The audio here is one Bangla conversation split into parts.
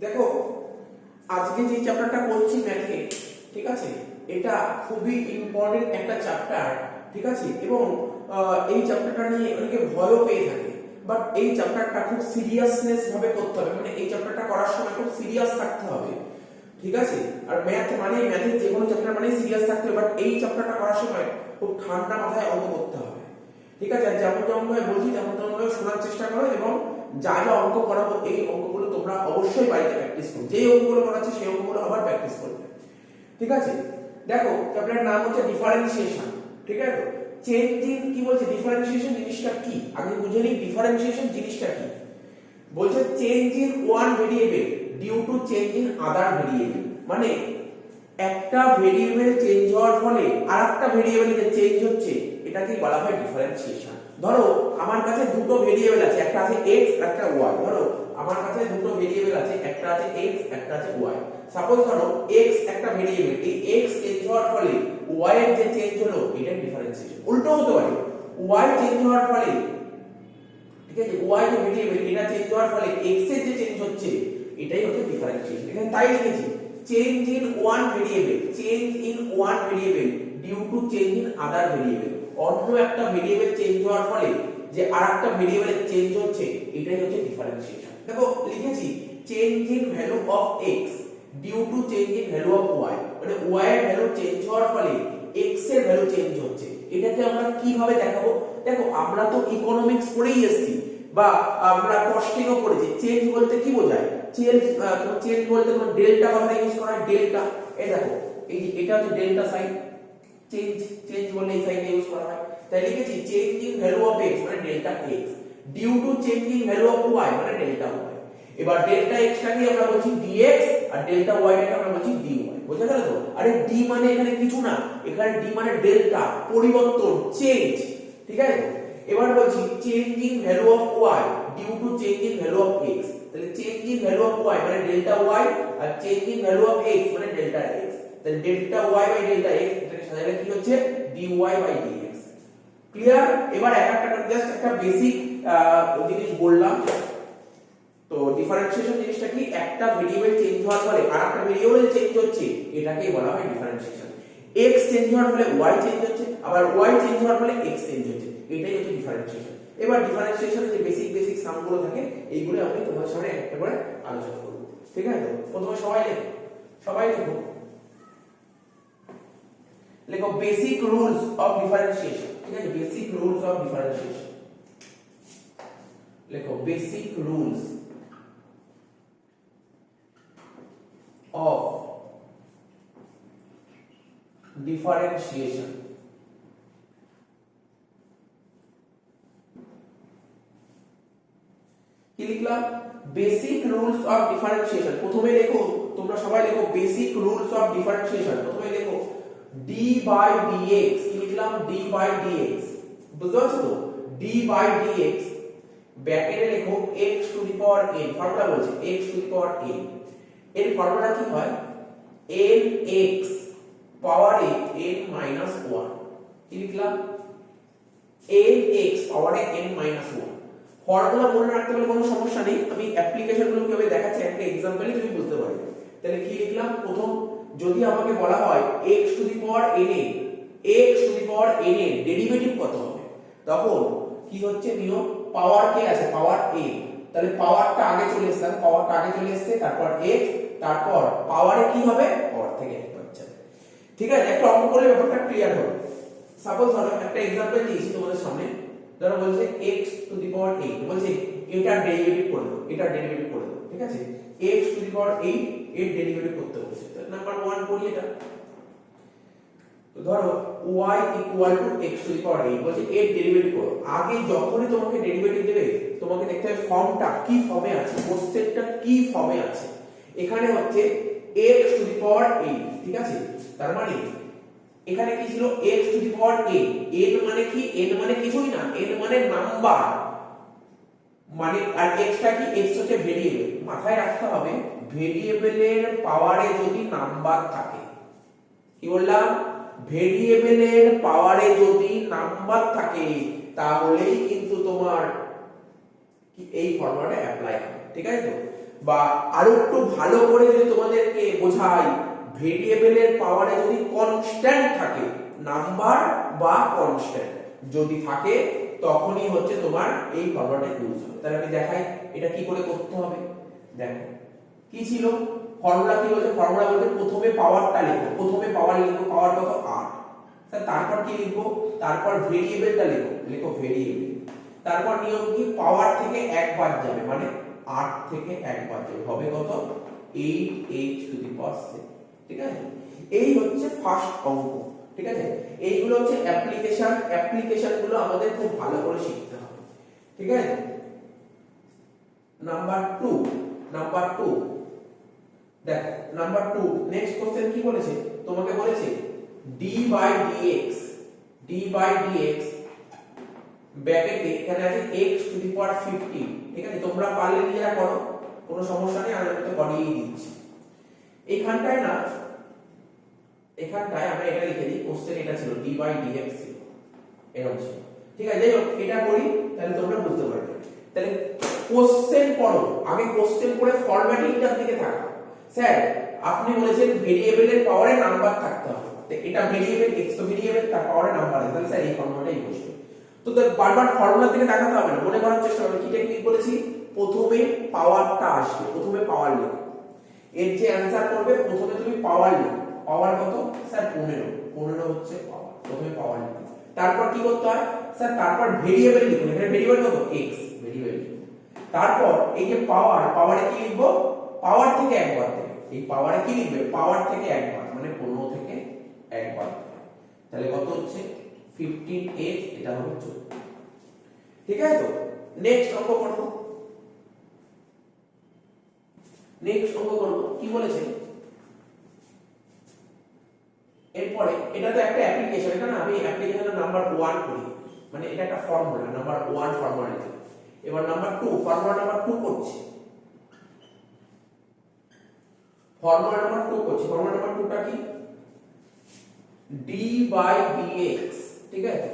দেখো আজকে যে চ্যাপ্টারটা করছি ম্যাথে, ঠিক আছে, এটা খুবই ইম্পর্টেন্ট একটা চ্যাপ্টার, ঠিক আছে, এবং এই চ্যাপ্টারটা নিয়ে অনেকে ভয়ও পেয়ে থাকে, বাট এই চ্যাপ্টারটা খুব সিরিয়াসনেস ভাবে করতে হবে, মানে এই চ্যাপ্টারটা করার সময় খুব সিরিয়াস থাকতে হবে, ঠিক আছে। আর ম্যাথ মানে ম্যাথের যে কোনো চ্যাপ্টার মানে সিরিয়াস থাকতে হবে, বাট এই চ্যাপ্টারটা করার সময় খুব ঠান্ডা মাথায় অঙ্ক করতে হবে, ঠিক আছে। আর যেমন যেমন ভাবে বলছি তেমন তেমন ভাবে শোনার চেষ্টা করো, এবং যা যা অঙ্ক করাবো এই অঙ্কগুলো তোমরা অবশ্যই বাড়িতে প্র্যাকটিস করো, যেই অঙ্কগুলো করাচ্ছি সেই অঙ্কগুলো আবার প্র্যাকটিস করবে, ঠিক আছে। দেখো চ্যাপ্টারের নাম হচ্ছে ডিফারেন্সিয়েশন, ঠিক আছে। চেঞ্জিং কি বলছে, ডিফারেন্সিয়েশন জিনিসটা কি আগে বুঝে নিই। ডিফারেন্সিয়েশন জিনিসটা কি বলছে, change in one variable due to change in other variable, মানে একটা ভেরিয়েবল চেঞ্জ হওয়ার ফলে আরেকটা ভেরিয়েবলে যে চেঞ্জ হচ্ছে এটাকেই বলা হয় ডিফারেন্সিয়েশন। ধরো আমার কাছে দুটো ভেরিয়েবল আছে, একটা আছে x একটা y। ধরো আমার কাছে দুটো ভেরিয়েবল আছে, একটা আছে x একটা আছে y। সাপোজ ধরো x একটা ভেরিয়েবল, এই x চেঞ্জ হওয়ার ফলে y এর যে চেঞ্জ হলো এটা ডিফারেন্সিয়েশন। উল্টো হতে পারে, y চেঞ্জ হওয়ার ফলে, ঠিক আছে, y যে ভেরিয়েবল এটা চেঞ্জ হওয়ার ফলে x এর যে চেঞ্জ হচ্ছে এটাই হচ্ছে ডিফারেন্সিয়েশন। এখানে তাই লিখেছি change in one variable, change in one variable due to change in other variable. অন্য একটা ভেরিয়েবল চেঞ্জ হওয়ার ফলে যে আরেকটা ভেরিয়েবলের চেঞ্জ হচ্ছে এটাই হচ্ছে ডিফারেন্সিয়েশন। দেখো লিখেছি change in value of x due to change in value of y, মানে y এর ভ্যালু চেঞ্জ হওয়ার ফলে x এর ভ্যালু চেঞ্জ হচ্ছে। এটাকে আমরা কিভাবে দেখাবো? দেখো আমরা তো ইকোনমিক্স পড়েই এসেছি বা আমরা কস্টিংও পড়েছি। চেঞ্জ বলতে কি বোঝায়? চেঞ্জ চেঞ্জ বলতে কোনো ডেল্টা কথাটা ইউজ করা হয়, ডেল্টা। এই দেখো এই যে এটা হচ্ছে ডেল্টা সাইন, চেঞ্জ চেঞ্জ বলে এই সাইনটা ইউজ করা হয়। তাই লিখেছি change in value of x মানে delta x due to change in value of y মানে ডেল্টা y। এবার ডেল্টা x টাকে আমরা বলছি dx আর ডেল্টা y টাকে আমরা বলছি dy। বোঝা গেল তো? আরে d মানে এখানে কিছু না, এখানে d মানে ডেল্টা, পরিবর্তন, চেঞ্জ, ঠিক আছে। এবার বলছি change in value of y due to change in value of x, তাহলে change in value of y মানে ডেল্টা y আর change in value of x মানে ডেল্টা x। তাহলে delta y by delta x এটাকে সাজালে কি হচ্ছে dy বাই dx। ক্লিয়ার? এবার একটা জাস্ট একটা বেসিক জিনিস বললাম। তো ডিফারেন্সিয়েশন জিনিসটা কি, একটা ভেরিয়েবল চেঞ্জ হওয়ার ফলে আরেকটা ভেরিয়েবল চেঞ্জ হচ্ছে এটাকেই বলা হয় ডিফারেন্সিয়েশন। x চেঞ্জ হওয়ার ফলে y চেঞ্জ হচ্ছে, আবার y চেঞ্জ হওয়ার ফলে x চেঞ্জ হচ্ছে, এটাই হচ্ছে ডিফারেন্সিয়েশন। এবার ডিফারেন্সিয়েশনের যে বেসিক সামগুলো থাকে এইগুলো আমি তোমাদের সামনে একটা করে আলোচনা করব, ঠিক আছে। তো প্রথমে সবাই লেখো লেখো বেসিক রুলস অফ ডিফারেন্সিয়েশন, ঠিক আছে। বেসিক রুলস অফ ডিফারেন্সিয়েশন লেখো, বেসিক রুলস of differentiation। কি লিখলাম? Basic rules of differentiation. প্রথমে লেখো, তোমরা সবাই লেখো বেসিক রুলস অফ ডিফারেন্সিয়েশন। প্রথমে লেখো d বাই dx। কি লিখলাম? d by dx। বুঝতে পারছো তো? d বাই dx ব্র্যাকেটে লেখো x to the power n। Formula বলছে x to the power n। এর ফর্মুলা কি হয়? nx পাওয়ার n মাইনাস 1। কি লিখলাম? nx পাওয়ার n মাইনাস 1। ফর্মুলা মনে রাখতে গেলে কোনো সমস্যা নেই, আমি অ্যাপ্লিকেশন গুলো কিভাবে দেখাচ্ছি একটা एग्जांपलই তুমি বুঝতে পারবে। তাহলে কি লিখলাম? প্রথম যদি আমাকে বলা হয় x to the power n A x to the power n এর ডেরিভেটিভ কত হবে, তখন কি হচ্ছে নিয়ম, পাওয়ার কে আছে? পাওয়ার a। তাহলে পাওয়ারটা আগে চলে এসেছে, তারপর x, তারপর পাওয়ারে কি হবে? পাওয়ার থেকে হচ্ছে, ঠিক আছে। একটা অঙ্ক করলে ব্যাপারটা ক্লিয়ার হবে। সাপোজ ধরো একটা एग्जांपल দিয়েছি তোমাদের সামনে, ধরো বলছে x টু দি পাওয়ার 8, বলছে এটার ডেরিভেটিভ করে দাও, ঠিক আছে। x টু দি পাওয়ার 8 এর ডেরিভেটিভ করতে বলছে। নাম্বার 1 করি এটা। তো ধরো y equal to x to the power 8 বলছে এর ডেরিভেটিভ করো। আগে যখনই তোমাকে ডেরিভেটিভ দেবে তোমাকে দেখতে হবে ফর্মটা কি ফর্মে আছে, কোশ্চেনটা কি ফর্মে আছে। এখানে হচ্ছে x টু দি পাওয়ার 8, ঠিক আছে। তার মানে এখানে কি ছিল? x to the power n। n মানে কি? n মানে কিছুই না, n মানে নাম্বার, মানে আর x টা কি? x হচ্ছে ভেরিয়েবল। মাথায় রাখতে হবে ভেরিয়েবলের পাওয়ারে যদি নাম্বার থাকে, কি বললাম? ভেরিয়েবলের পাওয়ারে যদি নাম্বার থাকে তাহলেই কিন্তু তোমার এই ফর্মুলাটা অ্যাপ্লাই হবে, ঠিক আছে। তো বা আরো একটু ভালো করে যদি তোমাদেরকে বোঝাই, ভেরিয়েবলের পাওয়ারে যদি কনস্ট্যান্ট থাকে, নাম্বার বা কনস্ট্যান্ট যদি থাকে, তখনই হচ্ছে তোমার এই ফর্মুলাটা ইউজ হবে। তাহলে আমি দেখাই এটা কি করে করতে হবে। দেখো কি ছিল ফর্মুলা, কি বলছে ফর্মুলা বলতে প্রথমে পাওয়ারটা লিখো, প্রথমে পাওয়ার লিখো, পাওয়ার কত 8, তারপর কি লিখবো, তারপর ভেরিয়েবলটা লিখো, লিখো ভেরিয়েবল, তারপর নিয়ম কি পাওয়ার থেকে এক বাদ যাবে, মানে 8 থেকে এক বাদ যাবে, হবে কত 8h টু দি পাওয়ার 6। ঠিক আছে, এই হচ্ছে ফার্স্ট অঙ্ক। ঠিক আছে, এইগুলো হচ্ছে অ্যাপ্লিকেশন গুলো আমাদের খুব ভালো করে শিখতে হবে। ঠিক আছে, নাম্বার 2 দেখো নাম্বার 2 নেক্সট কোশ্চেন কি বলেছে, তোমাকে বলেছে d/dx ব্র্যাকেটে এখানে আছে x টু দি পাওয়ার 15। ঠিক আছে, তোমরা পারলে নিজেরা করো, কোনো সমস্যা নেই, আমি তো করিয়ে দিচ্ছি। এখানটায় আমরা এটা লিখে দিই, কোশ্চেন এটা ছিল d/dx ছিল, এরকম ছিল। ঠিক আছে, যাই হোক এটা করি, তাহলে তোমরা বুঝতে পারবে। তাহলে কোশ্চেন পড়ো, আগে কোশ্চেন পড়ে ফরম্যাটিংটার দিকে থাকা। স্যার আপনি বলেছেন ভেরিয়েবলের পাওয়ারে নাম্বার থাকতে হবে, তো এটা ভেরিয়েবল x তো ভেরিয়েবল, তার পাওয়ারে নাম্বার আছে, তাহলে স্যার এই ফর্মুলাটাই বসবে। তো বারবার ফর্মুলার দিকে তাকাতে হবে না, মনে করার চেষ্টা করবে। কি টেকনিক বলেছি, প্রথমে পাওয়ারটা আসবে, প্রথমে পাওয়ার লিখো, এর যে অ্যানসার করবে প্রথমে তুমি পাওয়ার লিখো। পাওয়ার কত স্যার 15 হচ্ছে পাওয়ার, প্রথমে পাওয়ার লিখো। তারপর কি করতে হয় স্যার, তারপর ভেরিয়েবল লিখুন, এখানে ভেরিয়েবল কত x, ভেরিয়েবল। তারপর এই যে পাওয়ারে কি লিখবো, পাওয়ার থেকে একবার দেবে, এই পাওয়ারে কি লিখবে, পাওয়ার থেকে একবার, মানে 15 থেকে একবার, তাহলে কত হচ্ছে 15x, এটা হবে 14। ঠিক আছে, তো নেক্সট অঙ্ক করব। কি বলেছে এরপরে, এটা তো একটা অ্যাপ্লিকেশন, এটা না আমি অ্যাপ্লিকেশনের নাম্বার 1 করি, মানে এটা একটা ফর্মুলা, নাম্বার 1 ফর্মুলা। এবার নাম্বার 2, ফর্মুলা নাম্বার 2 করছি, ফর্মুলা নাম্বার 2টা কি, d/dx। ঠিক আছে,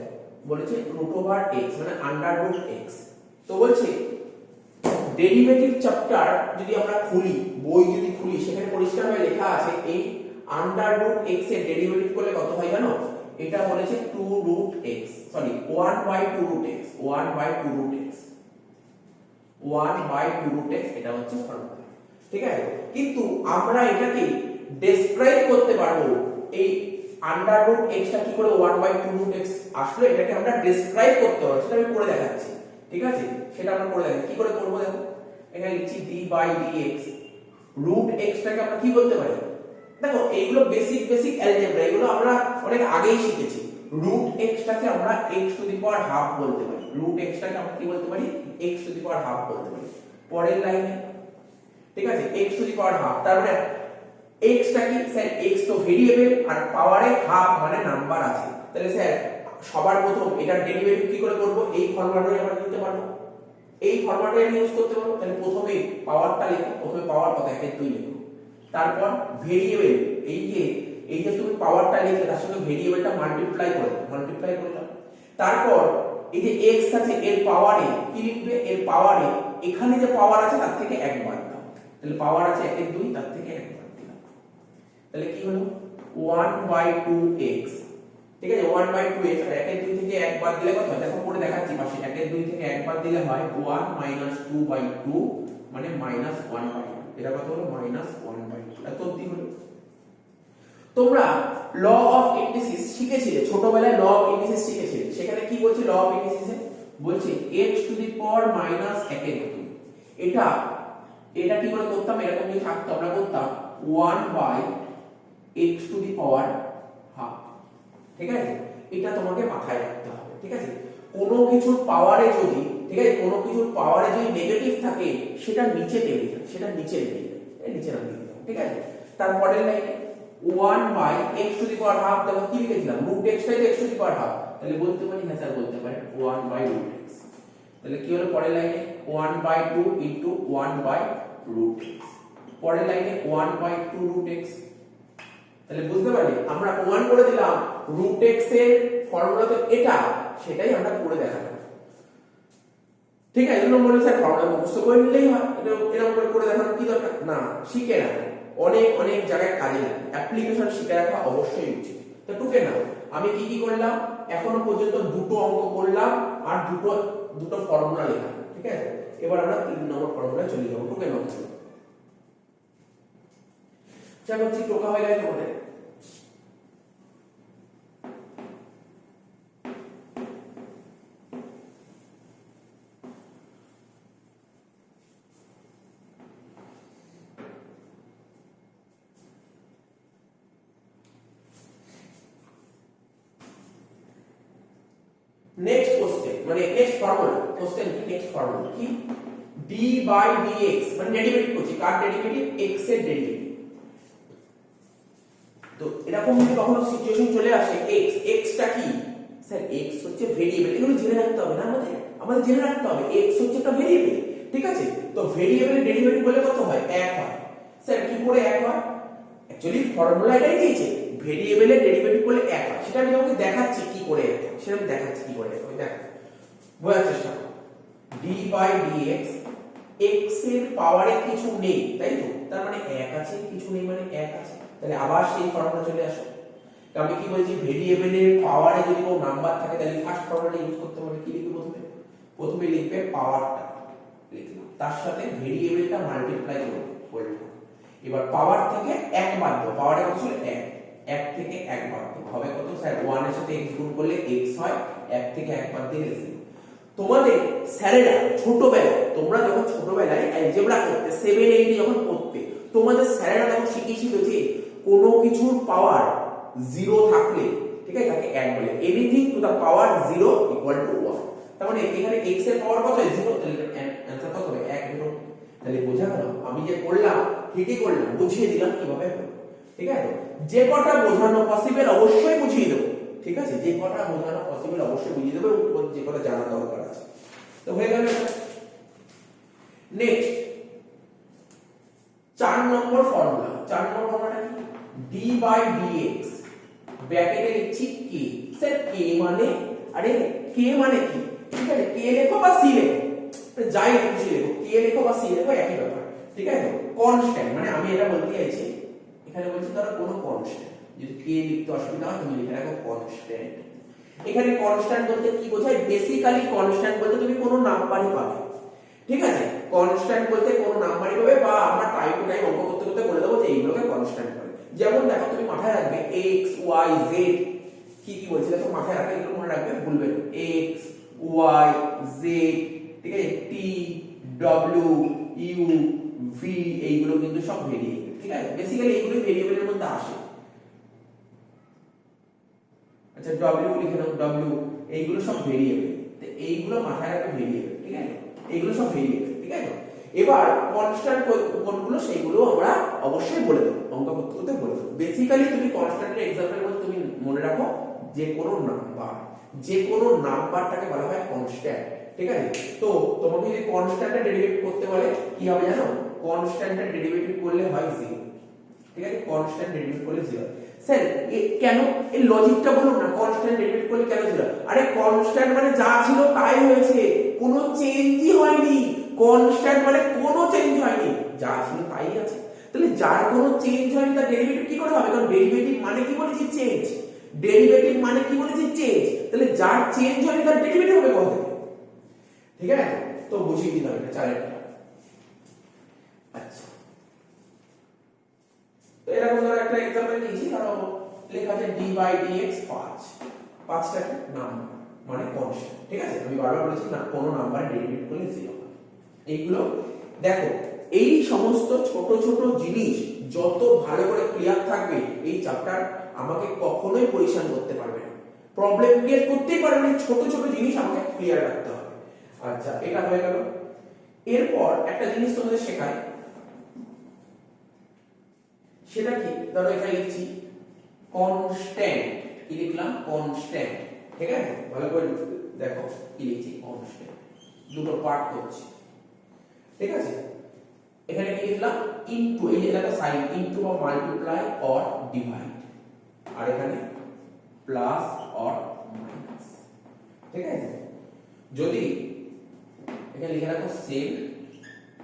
বলেছে √x মানে √x। তো বলছে ডেরিভেটিভ চ্যাপ্টার যদি আমরা খুলি, বই যদি খুলি, সেখানে পরিষ্কারভাবে লেখা আছে এই √x এর ডেরিভেটিভ করলে কত হয় জানো, এটা বলেছে 2√x, সরি 1/2√x, 1/2√x, এটা হচ্ছে ফর্মুলা। ঠিক আছে, কিন্তু আমরা এটাকে ডেসক্রাইব করতে পারবো, এই √x টা কি করে 1/2√x আসলে, এটাকে আমরা ডেসক্রাইব করতে পারবো, সেটা আমি করে দেখাচ্ছি। ঠিক আছে, সেটা আমরা করে দেখাচ্ছি, কি করে করব দেখো। এখানে লিখছি d/dx, √x টাকে আমরা কি বলতে পারি, দেখো এইগুলো বেসিক অ্যালজেব্রা, এগুলো আমরা অনেক আগেই শিখেছি। √x টাকে আমরা x to the power half বলতে পারি, √x টাকে আমরা কি বলতে পারি, x to the power half বলতে পারি। পরের লাইনে, ঠিক আছে, x to the power half, তার মানে x টা কি স্যার, x তো ভেরিয়েবল আর পাওয়ারে হাফ মানে নাম্বার আছে, তাহলে স্যার সবার প্রথম এটার ডেরিভেটিভ কি করে করব, এই ফর্মুলাটাই আমরা নিতে পারবো, এই ফর্মুলাটাই আমি ইউজ করতে পারবো। তাহলে প্রথমে পাওয়ারটা লিখো, প্রথমে পাওয়ার কত 1/2 লিখো, তারপর ভেরিয়েবল, এই যে তুমি পাওয়ারটা লিখলে তার সঙ্গে ভেরিয়েবলটা মাল্টিপ্লাই করলাম, তারপর এই যে x আছে এর পাওয়ারে কি লিখবে, এর পাওয়ারে এখানে যে পাওয়ার আছে তার থেকে এক বাদ দাও, তাহলে পাওয়ার আছে 1/2, তার থেকে এক বাদ দিলাম, তাহলে কি হলো 1/2x। ঠিক আছে, 1/2x, আর 1/2 থেকে এক বাদ দিলে কত হয়, দেখো পরে দেখাচ্ছি পাশে, 1/2 থেকে এক বাদ দিলে হয় 1 - 2/2 মানে -1/2, এটা কত হলো -1/2, এত অবধি হলো। তোমরা ল অফ ইন্ডিসিস শিখেছিলে, ছোটবেলায় ল অফ ইন্ডিসিস শিখেছিলে, সেখানে কি বলছে ল অফ ইন্ডিসিসে, বলছে x টু দি পাওয়ার -1/2, এটা কি করে করতাম, এরকম যদি থাকতো আমরা করতাম 1/x two the power half. ঠিক আছে, এটা তোমাকে মাথায় রাখতে হবে। ঠিক আছে, কোনো কিছুর পাওয়ারে যদি, ঠিক আছে, কোনো কিছুর পাওয়ারে যদি নেগেটিভ থাকে সেটা নিচে টেনে যায়, সেটা নিচে রেখে যায়, এই নিচে রাখতে হবে। ঠিক আছে, তারপরের লাইনে 1/x two the power half, দেখো কি লিখেছিলাম, √x টাই তো x to the power half, তাহলে বলতে পারি হ্যাঁ স্যার বলতে পারেন 1/√x। তাহলে কি হলো পরের লাইনে 1/2 ইনটু 1/√x, পরের লাইনে 1/2√x। তাহলে বুঝতে পারলে আমরা প্রমাণ করে দিলাম √x এর ফর্মুলা তো এটা, সেটাই আমরা করে দেখালাম। ঠিক আছে, এজন্য বলে স্যার ফর্মুলা মুখস্থ করে নিলেই হয়, এটা এরকম করে দেখানো কি শিখে রাখো, অনেক অনেক জায়গায় কাজে লাগে, অ্যাপ্লিকেশন শিখে রাখা অবশ্যই উচিত। তো টুকে নাও, আমি কি কি করলাম, এখনো পর্যন্ত দুটো অঙ্ক করলাম আর দুটো ফর্মুলা লেখা, ঠিক আছে। এবার আমরা 3 নম্বর ফর্মুলায় চলে যাবো, টুকে নাও। যা করছি টোকা হয়ে গেছে তোমাদের। নেক্সট কোশ্চেন মানে নেক্সট ফর্মুলা, কোশ্চেন কি নেক্সট ফর্মুলা কি, d বাই dx মানে ডেরিভেটিভ করছি, কার ডেরিভেটিভ, x এর ডেরিভেটিভ। তো এরকম যদি কখনো সিচুয়েশন চলে আসে, x টা কি স্যার, x হচ্ছে ভেরিয়েবল, এগুলো জেনে রাখতে হবে না, আমাদের জেনে রাখতে হবে x হচ্ছে একটা ভেরিয়েবল, ঠিক আছে। তো ভেরিয়েবলের ডেরিভেটিভ বলে কত হয়, 1 হয়। স্যার কি করে 1 হয়, অ্যাকচুয়ালি ফর্মুলা এটাই দিয়েছে, ভেরিয়েবলের ডেরিভেটিভ করলে 1 হয়, সেটা আমি তোমাকে দেখাচ্ছি কি করে 1 হয়, সেটা আমি দেখাচ্ছি কি করে 1 হয়, দেখো বোঝার চেষ্টা করো। d বাই dx, x এর পাওয়ারে কিছু নেই, তাই তো, তার মানে 1 আছে, কিছু নেই মানে 1 আছে, তাহলে আবার সেই ফর্মুলা চলে আসো। তো আমি কি বলছি, ভেরিয়েবলের পাওয়ারে যদি কোনো নাম্বার থাকে তাহলে ফার্স্ট ফর্মুলাটা ইউজ করতে হবে, কি লিখবে প্রথমে লিখবে পাওয়ারটা, লিখলাম, তার সাথে ভেরিয়েবলটা মাল্টিপ্লাই করবে, এবার পাওয়ার থেকে 1 বাদ দাও, পাওয়ারে কত ছিল 1, 1 থেকে 1 বাদ দাও হবে কত স্যার, 1 এর সাথে x গুণ করলে x হয়, 1 থেকে 1 বাদ দিলে 0। তোমাদের স্যারেরা ছোটবেলায়, তোমরা যখন ছোটবেলায় অ্যালজেব্রা করতে 7 8 যখন পড়তে, তোমাদের স্যারেরা তখন শিখিয়েছিল যে কোনো কিছুর পাওয়ার 0 থাকলে, ঠিক আছে, তাকে 1 বলে, anything to the power 0 equal to 1। তার মানে এখানে x এর পাওয়ার কত, 0, তাহলে অ্যানসার কত হবে, 1 0। তাহলে বোঝা গেল, আমি যে করলাম ঠিকই করলাম, বুঝিয়ে দিলাম কিভাবে হলো, ঠিক আছে। যে কটা বোঝানো পসিবল অবশ্যই বুঝিয়ে দেবো, ঠিক আছে, যে কটা বোঝানো পসিবল অবশ্যই বুঝিয়ে দেবো, এবং যে কটা জানা দরকার আছে। তো হয়ে গেল নেক্সট 4 নম্বর ফর্মুলা, 4 নম্বর ফর্মুলাটা কি, d বাই dx ব্র্যাকেটে লিখছি k, স্যার k মানে, আরে k মানে কি, ঠিক আছে, k লেখো বা c লেখো, যাই খুশি লেখো, k লেখো বা c লেখো একই ব্যাপার, ঠিক আছে। কনস্ট্যান্ট মানে আমি এটা বলতে চাইছি, এখানে বলছি ধরো কোনো কনস্ট্যান্ট, যদি k লিখতে অসুবিধা হয় তুমি লিখে রাখো কনস্ট্যান্ট। এখানে কনস্ট্যান্ট বলতে কি বোঝায়, বেসিক্যালি কনস্ট্যান্ট বলতে তুমি কোনো নাম্বারই পাবে, ঠিক আছে, কনস্ট্যান্ট বলতে কোনো নাম্বারই পাবে, বা আমরা টাইম টু টাইম অঙ্ক করতে করতে বলে দেবো যে এইগুলোকে কনস্ট্যান্ট বলে। যেমন দেখো তুমি মাথায় রাখবে x y z, কি কি বলছি দেখো মাথায় রাখবে, এগুলো মনে রাখবে, ভুলবে না, x y z, ঠিক আছে, t w u v, এইগুলো কিন্তু সব ভেরিয়েবল, ঠিক আছে, বেসিক্যালি এইগুলো ভেরিয়েবলের মধ্যে আসে। আচ্ছা w লিখে নাও, w, এইগুলো সব ভেরিয়েবল, তো এইগুলো মাথায় রাখবে ভেরিয়েবল, ঠিক আছে, এইগুলো সব ভেরিয়েবল, ঠিক আছে। এবার কনস্ট্যান্ট কোনগুলো সেইগুলো আমরা অবশ্যই বলে দেব, অঙ্ক করতে করতে বলে দেব। বেসিক্যালি তুমি কনস্ট্যান্টের एग्जांपल মধ্যে তুমি মনে রাখো যে কোনো নাম্বার, যে কোনো নাম্বারটাকে বলা হয় কনস্ট্যান্ট, ঠিক আছে। তো তোমাকে যদি কনস্ট্যান্টের ডেরিভেটিভ করতে বলে কি হবে জানো, কনস্ট্যান্টের ডেরিভেটিভ করলে হয় 0, ঠিক আছে, কনস্ট্যান্ট ডেরিভেটিভ করলে 0। স্যার কেন, এই লজিকটা বলুন না, কনস্ট্যান্ট ডেরিভেটিভ করলে কেন 0, আরে কনস্ট্যান্ট মানে যা ছিল তাই হয়েছে, কোনো চেঞ্জই হয়নি, কনস্ট্যান্ট মানে কোনো চেঞ্জ হয়নি, যা ছিল তাই আছে। তাহলে যার কোনো চেঞ্জ হয়নি তার ডেরিভেটিভ কি করে হবে, কারণ ডেরিভেটিভ মানে কি বলেছি চেঞ্জ, ডেরিভেটিভ মানে কি বলেছি চেঞ্জ, তাহলে যার চেঞ্জ হয়নি তার ডেরিভেটিভ হবে কত থেকে, ঠিক আছে। তো বুঝিয়ে দিলাম এটা চারেরটা। আচ্ছা তো এরকম ধরো একটা एग्जांपल নিয়েছি, ধরো লেখা আছে d বাই dx 5, 5টা কি নাম্বার মানে কনস্ট্যান্ট, ঠিক আছে, আমি বারবার বলেছি না কোনো নাম্বার ডেরিভেটিভ করলে 0। এইগুলো দেখো, এই সমস্ত ছোট ছোট জিনিস যত ভালো করে ক্লিয়ার থাকবে এই চ্যাপ্টার আমাকে কখনোই পরিশান করতে পারবে না, প্রবলেম ক্রিয়েট করতেই পারবে না, ছোট ছোট জিনিস আমাকে ক্লিয়ার রাখতে হবে। আচ্ছা এটা হয়ে গেল। এরপর একটা জিনিস তোমাদের শেখায়, সেটা কি, ধরো এখানে লিখছি কনস্ট্যান্ট, কি লিখলাম কনস্ট্যান্ট, ঠিক আছে, ভালো করে দেখো কি লিখছি কনস্ট্যান্ট, দুটো পার্ট করছি, ঠিক আছে। এখানে কি লিখলাম ইনটু, এই যে এটা সাইন, ইনটু বা মাল্টিপ্লাই অর ডিভাইড, আর এখানে প্লাস অর মাইনাস, ঠিক আছে। যদি এখানে লিখে রাখো সেম,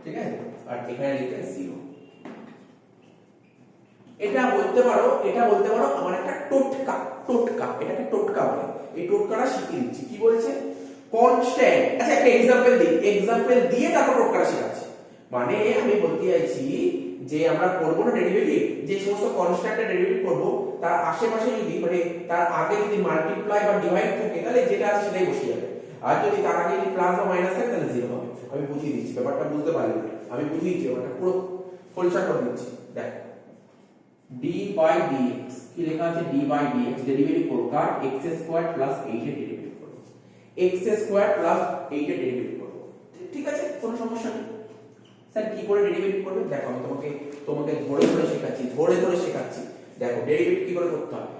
ঠিক আছে, আর এখানে লিখে 0, বলতে পারো আমার একটা টোটকা, এটা একটা টোটকা বলে। এই টোটকাটা শিখিয়ে দিচ্ছি। কি বলছে? কনস্ট্যান্ট, আচ্ছা একটা এক্সাম্পল দিয়ে তারপর টোটকাটা শেখাচ্ছি। মানে আমি বলতে চাইছি যে আমরা করব না ডেরিভেটিভ, যে সমস্ত কনস্ট্যান্টের ডেরিভেটিভ করব তার আশেপাশে যদি মানে তার আগে যদি মাল্টিপ্লাই বা ডিভাইড থাকে তাহলে যেটা আছে সেটাই বসে যাবে। আর যদি তার আগে যদি প্লাস বা মাইনাস থাকে তাহলে জিরো হবে। আমি বুঝিয়ে দিচ্ছি, ব্যাপারটা বুঝতে পারলি? আমি বুঝিয়ে দিচ্ছি, ব্যাপারটা পুরো পরিষ্কার করে দিচ্ছি। দেখ d by dx কি লেখা আছে? d by dx ডেরিভেটিভ করব কার? x স্কয়ার প্লাস 8 এর ডেরিভেটিভ করব, x স্কয়ার প্লাস 8 এর ডেরিভেটিভ করব। ঠিক আছে, কোনো সমস্যা নেই। স্যার কি করে ডেরিভেটিভ করবে? দেখো আমি তোমাকে ধরে ধরে শেখাচ্ছি। দেখো ডেরিভেটিভ কি করে করতে হয়।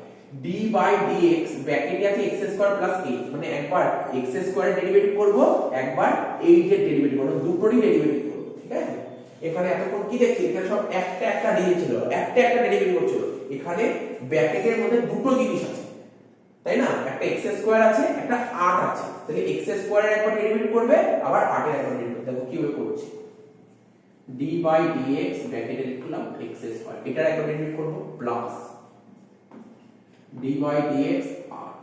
d by dx ব্র্যাকেটে আছে x স্কয়ার প্লাস 8, মানে একবার x স্কয়ার এর ডেরিভেটিভ করব, একবার 8 এর ডেরিভেটিভ করব, দুটোরই ডেরিভেটিভ করব। ঠিক আছে, এখানে এতক্ষণ কি দেখছি? এখানে সব একটা ডিজিট ছিল, একটা ডেরিভেটিভ করছিল। এখানে ব্র্যাকেটের মধ্যে দুটো জিনিস আছে, তাই না? একটা x স্কয়ার আছে, একটা 8 আছে। তাহলে x স্কয়ার এর একবার ডেরিভেটিভ করবে, আবার 8 এর একবার ডেরিভেটিভ। দেখো কিভাবে করছি। d by dx ব্র্যাকেটে লিখলাম x স্কয়ার, এটার একবার ডেরিভেটিভ করব প্লাস d by dx 8।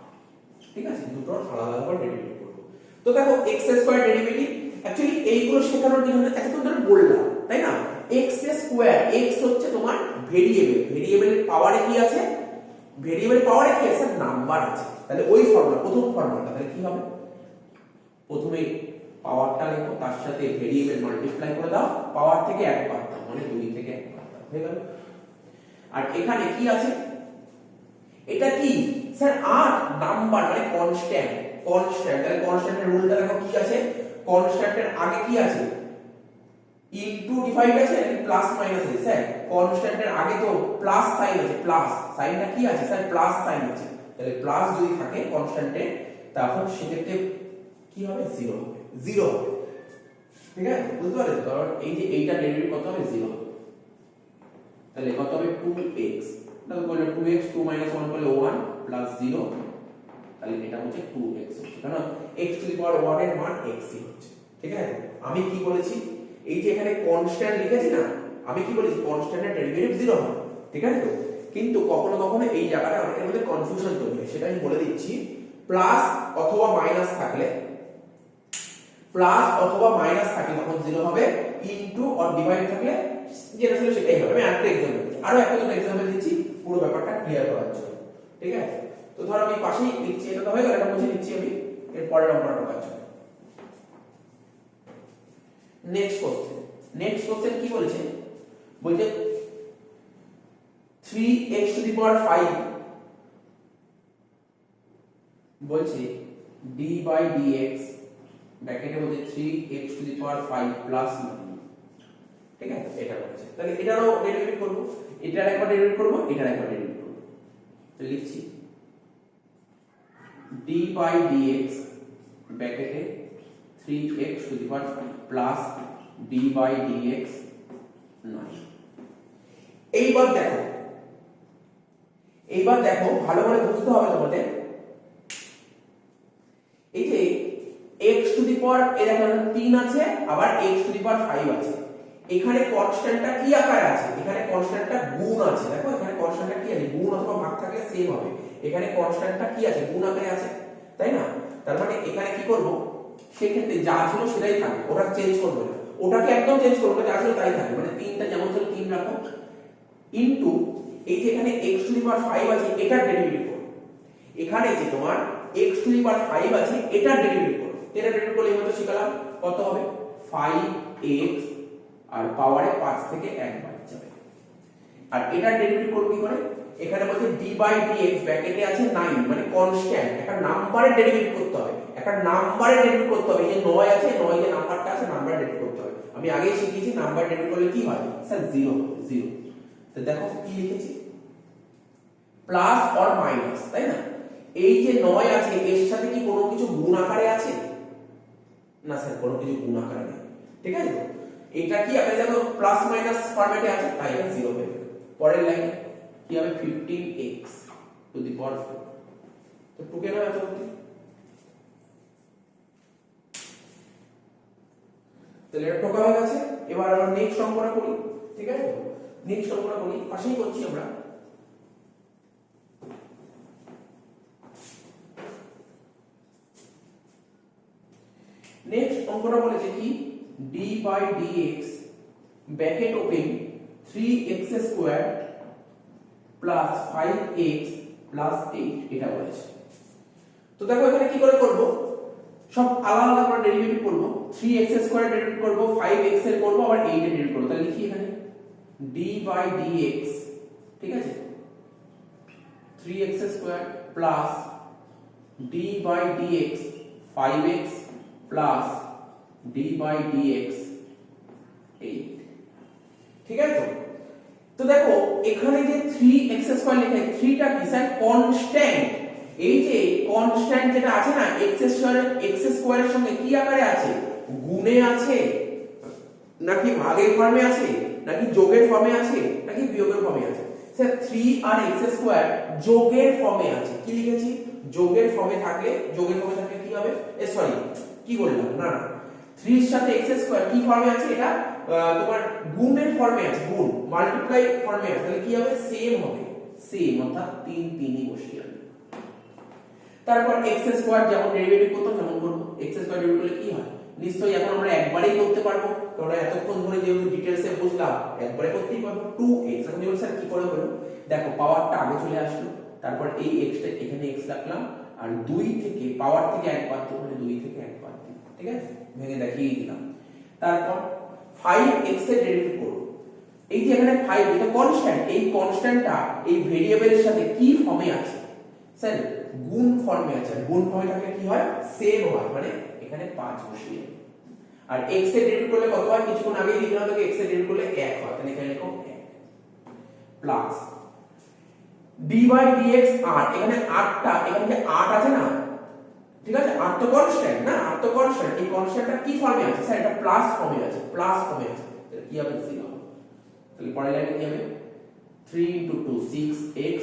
ঠিক আছে, দুটোর আলাদা করে ডেরিভেটিভ করব। তো দেখো x স্কয়ার ডেরিভেটিভ অ্যাকচুয়ালি এইগুলো শেখানোর জন্য এতক্ষণ ধরে বললাম, তাই না? x স্কয়ার, x হচ্ছে তোমার ভেরিয়েবলের পাওয়ারে কি আছে? ভেরিয়েবল পাওয়ারে কি আছে? নাম্বার আছে। তাহলে ওই ফর্মুলা, প্রথম ফর্মুলাটা তাহলে কি হবে? প্রথমে পাওয়ারটা লেখো, তার সাথে ভেরিয়েবল মাল্টিপ্লাই করে দাও, পাওয়ার থেকে এক বাদ দাও, মানে 2 থেকে 1 বাদ দাও, হয়ে গেল। আর এখানে কি আছে? এটা কি স্যার? 8 নাম্বার মানে কনস্ট্যান্ট। তাহলে কনস্ট্যান্টের রুলটা দেখো কি আছে? কনস্ট্যান্টের আগে কি আছে? ইনটু ডিভাইড আছে নাকি প্লাস মাইনাস আছে? স্যার কনস্ট্যান্টের আগে তো প্লাস সাইন আছে, প্লাস সাইনটা কি আছে? স্যার প্লাস সাইন আছে। তাহলে প্লাস যদি থাকে কনস্ট্যান্টে, তখন সেক্ষেত্রে কি হবে? জিরো হবে। ঠিক আছে, বুঝতে পারলে? কারণ এই যে এইটা ডেরিভেটিভ কত হবে? 0 হবে। তাহলে কত হবে? 2x, তাহলে বললে 2x 2 1 করলে 1 প্লাস 0, তাহলে এটা হচ্ছে 2x হচ্ছে, কারণ x টু দি পাওয়ার 1 এর মান x ই হচ্ছে। ঠিক আছে, আমি কি বলেছি? এই যে এখানে কনস্ট্যান্ট লিখেছি না, আমি কি বলেছি? কনস্ট্যান্টের ডেরিভেটিভ 0 হবে। ঠিক আছে তো? কিন্তু কখনো কখনো এই জায়গাটা অনেকের মধ্যে কনফিউশন তৈরি হয়, সেটা আমি বলে দিচ্ছি। প্লাস অথবা মাইনাস থাকলে তখন 0 হবে, ইনটু অর ডিভাইড থাকলে যেটা ছিল সেটাই হবে। আমি আরেকটা एग्जांपल দিচ্ছি, আরো একটা দুটো एग्जांपल দিচ্ছি পুরো ব্যাপারটা ক্লিয়ার করার জন্য। ঠিক আছে, তো ধর আমি পাশেই লিখছি, এটা তো হয়ে গেল, এটা মুছে দিচ্ছি আমি এর পরের অঙ্কটা করার জন্য। নেক্সট কোশ্চেন কি বলেছে? বলছে 3x টু দি পাওয়ার 5 বলছে d by dx ব্র্যাকেটের মধ্যে 3x two the power 5 plus 9। ঠিক আছে, এটা বলছে। তাহলে এটারও ডেরিভেটিভ করব, এটার একবার ডেরিভেটিভ করব, এটার একবার ডেরিভেটিভ করব। তো লিখছি d by dx ব্র্যাকেটে 3x two the power 5 plus d by dx 9। এইবার দেখো ভালো করে বুঝতে হবে তোমাদের। এই যে x টু দি পাওয়ার এরকম 3 আছে, আবার x টু দি পাওয়ার 5 আছে। এখানে কনস্ট্যান্টটা কি আকারে আছে? এখানে কনস্ট্যান্টটা গুণ আছে। দেখো এখানে কনস্ট্যান্টটা কি আছে? গুণ অথবা ভাগ থাকলে সেম হবে। এখানে কনস্ট্যান্টটা কি আছে? গুণ আকারে আছে, তাই না? তার মানে এখানে কি করব? সেক্ষেত্রে যা ছিল সেটাই থাকবে, ওটা চেঞ্জ করবে না, ওটাকে একদম চেঞ্জ করবে না, যা ছিল তাই থাকবে। মানে 3টা যেমন ছিল 3 রাখো, ইনটু এই যে এখানে x টু দি পাওয়ার 5 আছে, এটার ডেরিভেটিভ করো। এখানে যে তোমার x টু দি পাওয়ার 5 আছে, এটার ডেরিভেটিভ করো। এটা ডেরিভেটিভ করলে এই মতো শিখলাম, কত হবে? 5x আর পাওয়ারে 5 থেকে 1 বাদ যাবে। আর এটার ডেরিভেটিভ করব কি করে? এখানে বলছে d by dx ব্র্যাকেটে আছে 9, মানে কনস্ট্যান্ট, একটা নাম্বারের ডেরিভেটিভ করতে হবে। একটা নাম্বারের ডেরিভেটিভ করতে হবে। এই যে 9 আছে, 9 যে নাম্বারটা আছে, নাম্বারের ডেরিভেটিভ করতে হবে। আমি আগেই শিখিয়েছি নাম্বার ডেরিভেটিভ করলে কি হয়? স্যার 0 হবে, 0। তো দেখো কি লিখেছি? প্লাস অর মাইনাস, তাই না? এই যে 9 আছে, এর সাথে কি কোনো কিছু গুণ আকারে আছে? না স্যার, কোনো কিছু গুণ আকারে নেই। ঠিক আছে তো? এটা কি আকারে? দেখো প্লাস মাইনাস ফরম্যাটে আছে, তাই এটা 0 হয়ে যাবে। পরের লাইনে কি হবে? 15x two the power 4। তো টুকে নাও এত অবধি। তাহলে এটা টোকা হয়ে গেছে। এবার আমরা নেক্সট অঙ্কটা করি। ঠিক আছে, নেক্সট অঙ্কটা করি, পাশেই করছি আমরা। অঙ্কটা বলেছে কি d by dx bracket open 3x square plus 5x plus 8 এটা বলেছে। তো দেখো এখানে কি করে করব, সব আলাদা আলাদা করে ডেরিভেটিভ করব। 3x স্কয়ার ডেরিভেটিভ করব, 5x এর করব, আবার 8 এর ডেরিভেটিভ করব। তাহলে লিখি এখানে d বাই dx, ঠিক আছে, 3x square plus d by dx 5x plus d by dx 8, ঠিক আছে। তো দেখো এখানে যে 3x স্কয়ার লেখা আছে, 3 টা কি স্যার কনস্ট্যান্ট। এই যে কনস্ট্যান্ট যেটা আছে না x স্কয়ারের সঙ্গে কি আকারে আছে, গুণে আছে নাকি ভাগের ফর্মে আছে নাকি যোগের ফর্মে আছে নাকি বিয়োগের ফর্মে আছে? স্যার 3 আর x স্কয়ার যোগের ফর্মে আছে। কি লিখেছি, যোগের ফর্মে থাকলে কি হবে, সরি কি বললাম, না 3 এর সাথে x স্কয়ার কি ফর্মে আছে, এটা তোমার গুণের ফর্মে আছে, গুণ মাল্টিপ্লাই ফর্মে আছে। তাহলে কি হবে, সেম হবে, সেম, অর্থাৎ 3 3ই বসিয়ে যাবে। তারপর x স্কয়ার যেমন ডেরিভেটিভ করতাম যেমন করব, x স্কয়ার ডেরিভেটিভ করলে কি হয়, নিশ্চয়ই এখন আমরা একবারেই করতে পারবো, কারণ এতক্ষণ ধরে যেহেতু ডিটেইলসে বুঝলাম একবারে করতেই পারবো। 2x এখন যেমন স্যার কি করে হলো, দেখো পাওয়ারটা আগে চলে আসলো, তারপর এই x টা এখানে x রাখলাম, আর 2 থেকে পাওয়ার থেকে এক বাদ দিই, মানে 2 থেকে এক বাদ দিই, ঠিক আছে, ভেঙে দেখিয়ে দিলাম। তারপর 5x এর ডেরিভেটিভ করব। এই যে এখানে 5 এটা কনস্ট্যান্ট, এই কনস্ট্যান্টটা এই ভেরিয়েবলের সাথে কি ফর্মে আছে, স্যার গুণ ফর্মে আছে। গুণ ফর্মে থাকলে কি হয়, সেম হয়, মানে এখানে 5 বসিয়ে। আর x এর ডেরিভেটিভ করলে কত হয়, কিছুক্ষণ আগেই লিখলাম তো x এর ডেরিভেটিভ করলে 1 হয়, তাহলে এখানে লিখো 1 plus d by dx r, এখানে 8টা, এখানে যে 8 আছে না, ঠিক আছে, 8 তো কনস্ট্যান্ট না, 8 তো কনস্ট্যান্ট, এই কনস্ট্যান্টটা কি ফর্মে আছে, স্যার এটা প্লাস ফর্মে আছে, প্লাস ফর্মে আছে, তাহলে কি হবে 0। তাহলে পরের লাইনে কি হবে, 3 * 2 6x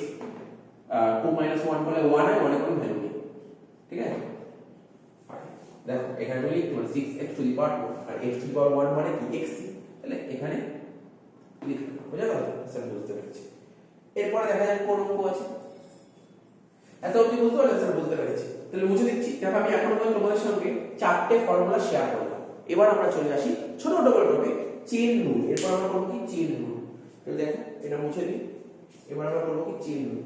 2 - 1 করলে 1 হয়, 1 এর কোনো ভ্যালু নেই, ঠিক আছে। দেখো এখানে তো লিখতে পারি 6x টু দি পাওয়ার 4, আর x টু দি পাওয়ার 1 মানে কি xc, তাহলে এখানে লিখতে হবে, বুঝা গেল, স্যার বুঝতে পেরেছি। এরপর দেখা যাক কোন অঙ্ক আছে, এত অবধি বুঝতে পারলে স্যার বুঝতে পেরেছি। তাহলে মুছে দিচ্ছি। দেখো আমি এখন তোমাদের সঙ্গে 4টে ফর্মুলা শেয়ার করলাম। এবার আমরা চলে আসি ছোট ছোট করে টপিক, চেইন রুল। এরপর আমরা করব কি, চেইন রুল। তাহলে দেখো এটা মুছে দিই। এবার আমরা করব কি, চেইন রুল।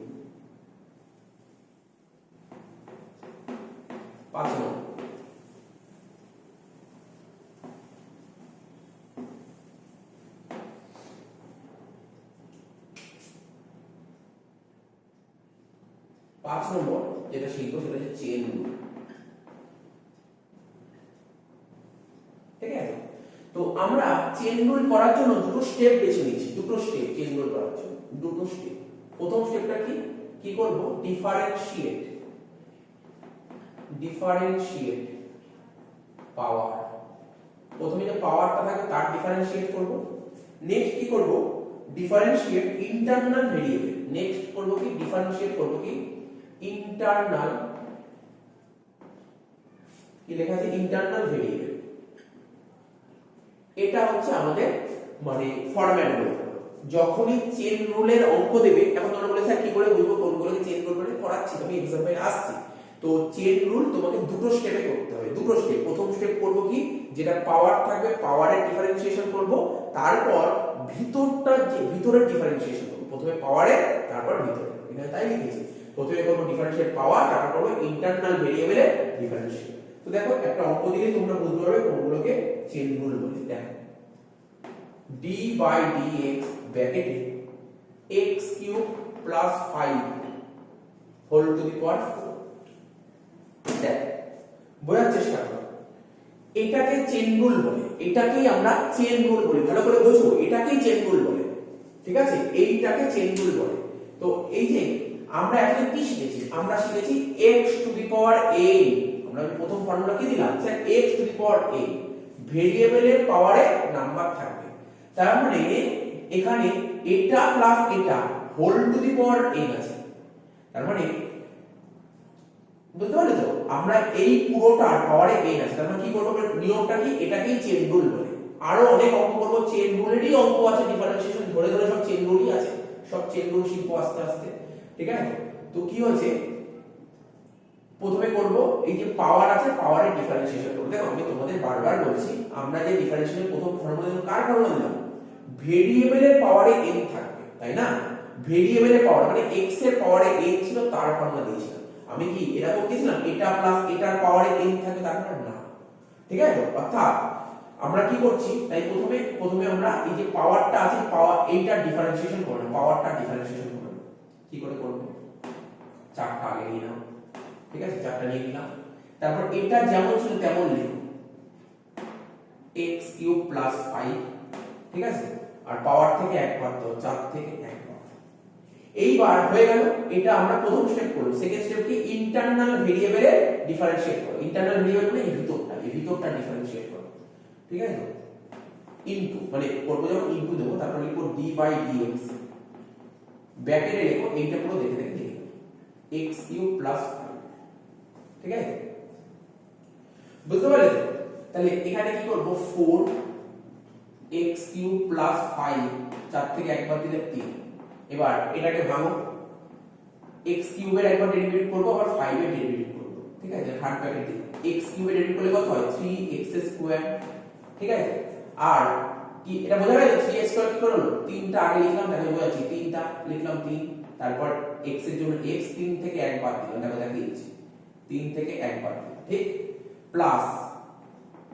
5 নম্বর, যেটা শিখবো সেটা হচ্ছে চেইন রুল, ঠিক আছে। তো আমরা চেইন রুল করার জন্য দুটো স্টেপ বেছে নিয়েছি, দুটো স্টেপ চেইন রুল করার জন্য, দুটো স্টেপ। প্রথম স্টেপটা কি করব, ডিফারেন্সিয়েট পাওয়ার। প্রথমে যে পাওয়ারটা থাকে তার ডিফারেন্সিয়েট করব। নেক্সট কি করব, ডিফারেন্সিয়েট ইন্টারনাল ভেরিয়েবল। নেক্সট করব কি, ডিফারেন্সিয়েট করব কি ইন্টারনাল, কি লেখা আছে, ইন্টারনাল ভেরিয়েবল। এটা হচ্ছে আমাদের মানে ফরম্যাট গুলো। যখনই চেইন রুলের অঙ্ক দেবে, এখন তোমরা বলে স্যার কি করে বুঝবো কোনগুলোকে চেইন রুল বলে, পড়াচ্ছি আমি एग्जांपल আসছি। তো চেইন রুল তোমাকে দুটো স্টেপে করতে হবে, দুটো স্টেপ। প্রথম স্টেপ করব কি, যেটা পাওয়ার থাকবে পাওয়ারের ডিফারেন্সিয়েশন করব, তারপর ভিতরটা যে ভিতরের ডিফারেন্সিয়েশন করব। প্রথমে পাওয়ারের, তারপর ভিতরে, এখানে তাই লিখেছি। প্রথমে করব ডিফারেন্সিয়েট পাওয়ার, তারপর করব ইন্টারনাল ভেরিয়েবলের ডিফারেন্সিয়েট। তো দেখো একটা অঙ্ক দিলে তোমরা বুঝতে পারবে কোনগুলোকে চেইন রুল বলে। দেখো d by dx ব্র্যাকেটে x cube plus 5 whole to the power 4। দেখ বোঝার চেষ্টা করো, এটাকে চেইন রুল বলে, এটাকেই আমরা চেইন রুল বলি। ভালো করে বোঝো, এটাকেই চেইন রুল বলে, ঠিক আছে, এইটাকে চেইন রুল বলে। তো এই যে আমরা এখন কি শিখেছি, আমরা শিখেছি x to the power a। আমরা প্রথম ফর্মুলা কি দিলাম, sir x to the power a, ভেরিয়েবলের পাওয়ারে নাম্বার থাকবে। তার মানে এখানে এটা প্লাস এটা whole to the power n আছে। তার মানে বুঝতে পারলে তো, আমরা এই পুরোটা পাওয়ারে n আছে। তার মানে কি করব, নিয়মটা কি, এটাকেই চেইন রুল বলে। আরো অনেক অঙ্ক করব, চেইন রুলেরই অঙ্ক আছে, ডিফারেন্সিয়েশন ধরে ধরে সব চেইন রুলই আছে, সব চেইন রুল শিখবো আস্তে আস্তে, ঠিক আছে। তো কি হচ্ছে, প্রথমে করব এই যে পাওয়ার আছে পাওয়ারের ডিফারেন্সিয়েশন করব। দেখো আমি তোমাদের বারবার বলছি আমরা যে ডিফারেন্সিয়েশনের প্রথম ফর্মুলা দিলাম কার ফর্মুলা দিলাম, ভেরিয়েবলের পাওয়ারে n থাকবে তাই না, ভেরিয়েবলের পাওয়ার মানে x এর পাওয়ারে n ছিল তার ফর্মুলা দিয়েছিলাম। আমি কি এরকম দিয়েছিলাম এটা প্লাস এটার পাওয়ারে n থাকবে তারপর না, ঠিক আছে। অর্থাৎ আমরা কি করছি, তাই প্রথমে আমরা এই যে পাওয়ারটা আছে পাওয়ার এইটা ডিফারেন্সিয়েশন করব, পাওয়ারটা ডিফারেন্সিয়েশন করব। কি করে করব, চারটা আগে নিয়ে নাও, ঠিক আছে, চারটা নিয়ে নিলাম। তারপর এটা যেমন ছিল তেমন লিখো x³ + 5, ঠিক আছে, আর পাওয়ার থেকে এক বাদ দাও, 4 থেকে এক বাদ। এইবার হয়ে গেল, এটা আমরা প্রথম স্টেপ করব। সেকেন্ড স্টেপ কি, ইন্টারনাল ভেরিয়েবলের ডিফারেন্সিয়েট করো। ইন্টারনাল ভেরিয়েবল মানে এই ভিতরটা ডিফারেন্সিয়েট করো, ঠিক আছে। ইনটু মানে করব যখন ইনটু দেব, তারপর লিখব d/dx, ব্র্যাকেটে লিখো এইটা পুরো দেখে দেখে লিখো x³ + 5, ঠিক আছে, বুঝতে পারলে? তাহলে এখানে কি করব, 4x³ + 5, 4 থেকে একবার দিলে 3। এবার এটাকে ভাঙো, x³ এর একবার ডেরিভেটিভ করব, আবার 5 এর ডেরিভেটিভ করব, ঠিক আছে। থার্ড ব্র্যাকেট দিই, x³ এর ডেরিভেটিভ করলে কত হয়, 3x², ঠিক আছে। আর কি এটা বোঝা গেল, 3x² কি করলো, 3টা আগে লিখলাম, দেখো বোঝাচ্ছি, 3টা লিখলাম 3, তারপর x এর জন্য x 3 থেকে একবার দিলাম, দেখো দেখিয়েছি 3 থেকে একবার, ঠিক, প্লাস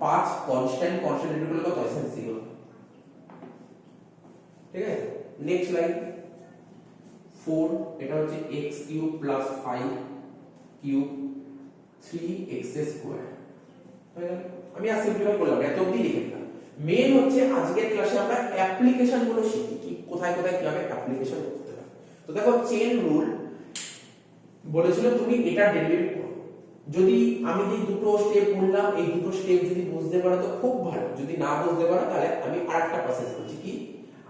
5 কনস্ট্যান্ট ডেরিভেটিভ করলে কত হয়, 0, ঠিক আছে। নেক্সট লাইন 4, এটা হচ্ছে x³ + 5 কিউব 3x², হয়ে গেল। আমি আর সিম্পলিফাই করলাম, এত অবধি লিখে দিলাম। মেন হচ্ছে আজকের ক্লাসে আমরা অ্যাপ্লিকেশন গুলো শিখি, কি কোথায় কোথায় কিভাবে অ্যাপ্লিকেশন করতে হয়। তো দেখো চেইন রুল বলেছিল তুমি এটা ডেরিভেটিভ করো। যদি আমি যে দুটো স্টেপ বললাম এই দুটো স্টেপ যদি বুঝতে পারো তো খুব ভালো, যদি না বুঝতে পারো তাহলে আমি আরেকটা প্রসেস করছি, কি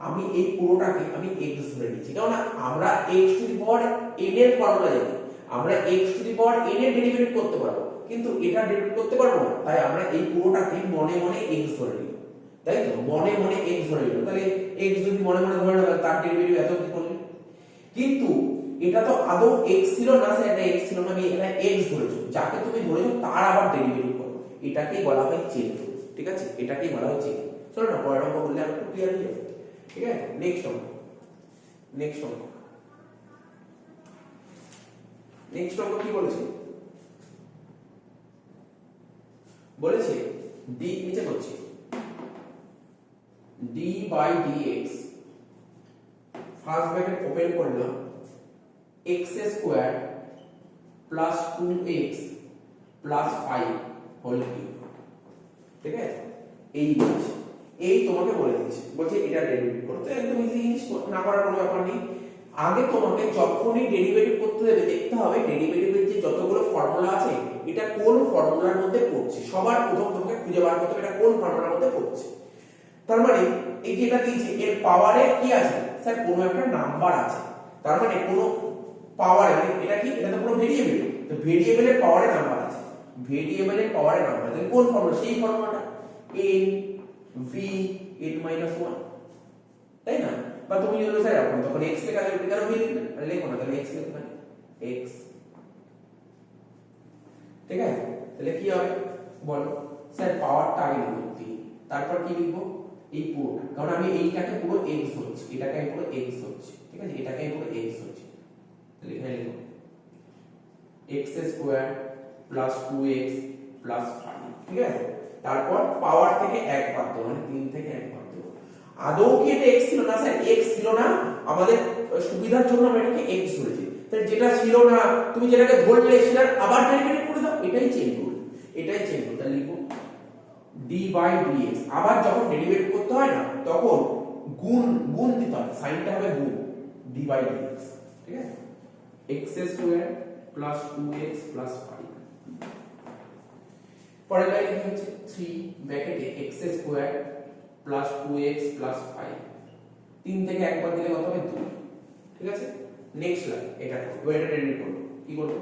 আমি এই পুরোটাকে আমি x ধরে নিচ্ছি, কারণ আমরা x⁴n এর ফর্মুলা জানি, আমরা x⁴n এর ডেরিভেটিভ করতে পারবো, কিন্তু এটা ডেরিভেটিভ করতে পারবো না। তাই আমরা এই পুরোটাকে মনে মনে x ধরে নিই, তাই তো, মনে মনে x ধরে নিলাম। তাহলে x যদি মনে মনে ধরে নাও তার ডেরিভেটিভ এত কি করলে, কিন্তু এটা তো আদৌ x ছিল না, সেটা x ছিল না, আমি এটা x ধরেছি, যাকে তুমি ধরেছো তার আবার ডেরিভেটিভ করো, এটাকেই বলা হয় চেইন রুল, ঠিক আছে, এটাকেই বলা হয় চেইন। চলো না পরের অঙ্ক করলে আরেকটু ক্লিয়ার হয়ে যাবে, ঠিক আছে। নেক্সট অঙ্ক কি বলেছে, d নিচে করছি d/dx, ফার্স্ট ব্র্যাকেট ওপেন করলাম, x² + 2x + 5 হোল কিউব, ঠিক আছে। এই বলছে, এই তোমাকে বলে দিয়েছে, বলছে এটা ডেরিভেটিভ করতে, একদম ইজি জিনিস, না করার কোনো ব্যাপার নেই। আগে তোমাকে যখনই ডেরিভেটিভ করতে দেবে দেখতে হবে ডেরিভেটিভের যে যতগুলো ফর্মুলা আছে এটা কোন ফর্মুলার মধ্যে পড়ছে, সবার প্রথম তোমাকে খুঁজে বার করতে হবে এটা কোন ফর্মুলার মধ্যে পড়ছে। তার মানে এই যে এটা দিয়েছে এর পাওয়ারে কি আছে, স্যার কোনো একটা নাম্বার আছে, তার মানে কোনো পাওয়ারে, মানে এটা কি, এটা তো পুরো ভেরিয়েবল, তো ভেরিয়েবলের পাওয়ারে নাম্বার আছে, ভেরিয়েবলের পাওয়ারে নাম্বার, তাহলে কোন ফর্মুলা, সেই ফর্মুলাটা n v n-1, তাই না। বা তুমি যদি স্যার এখন তখন x লেখা যাবে, কেন v লিখবে, আরে লেখো না, তাহলে x লিখবে, x, ঠিক আছে। তাহলে কি হবে বলো, স্যার পাওয়ারটা আগে লিখব 3, তারপর কি লিখবো, এই পুরোটা, কারণ আমি এইটাকে পুরো x ধরছি, এটাকে আমি পুরো x ধরছি, ঠিক আছে, এটাকে আমি পুরো x ধরছি। তাহলে এখানে লিখো x² + 2x + 5, ঠিক আছে। তারপর পাওয়ার থেকে এক বাদ দাও, মানে 3 থেকে এক বাদ দাও। আদৌ কি এটা x ছিল না, স্যার x ছিল না, আমাদের সুবিধার জন্য আমরা এটাকে x ধরেছি, তাহলে যেটা ছিল না তুমি যেটাকে ধরলে সেটার আবার ডেরিভেটিভ করে দাও, এটাই চেইন রুল, এটাই চেইন রুল। তাহলে লিখো d/dx, আবার যখন ডেরিভেটিভ করতে হয় না তখন গুণ দিতে হয়, সাইনটা হবে গুণ, d/dx, ঠিক আছে, x² + 2x + 5। পরের লাইন কি হচ্ছে, 3 ব্র্যাকেটে x² + 2x + 5, 3 থেকে একবার দিলে কত হবে 2, ঠিক আছে। নেক্সট লাইন এটা করব, এটা ডেরিভেটিভ করব, কি করব,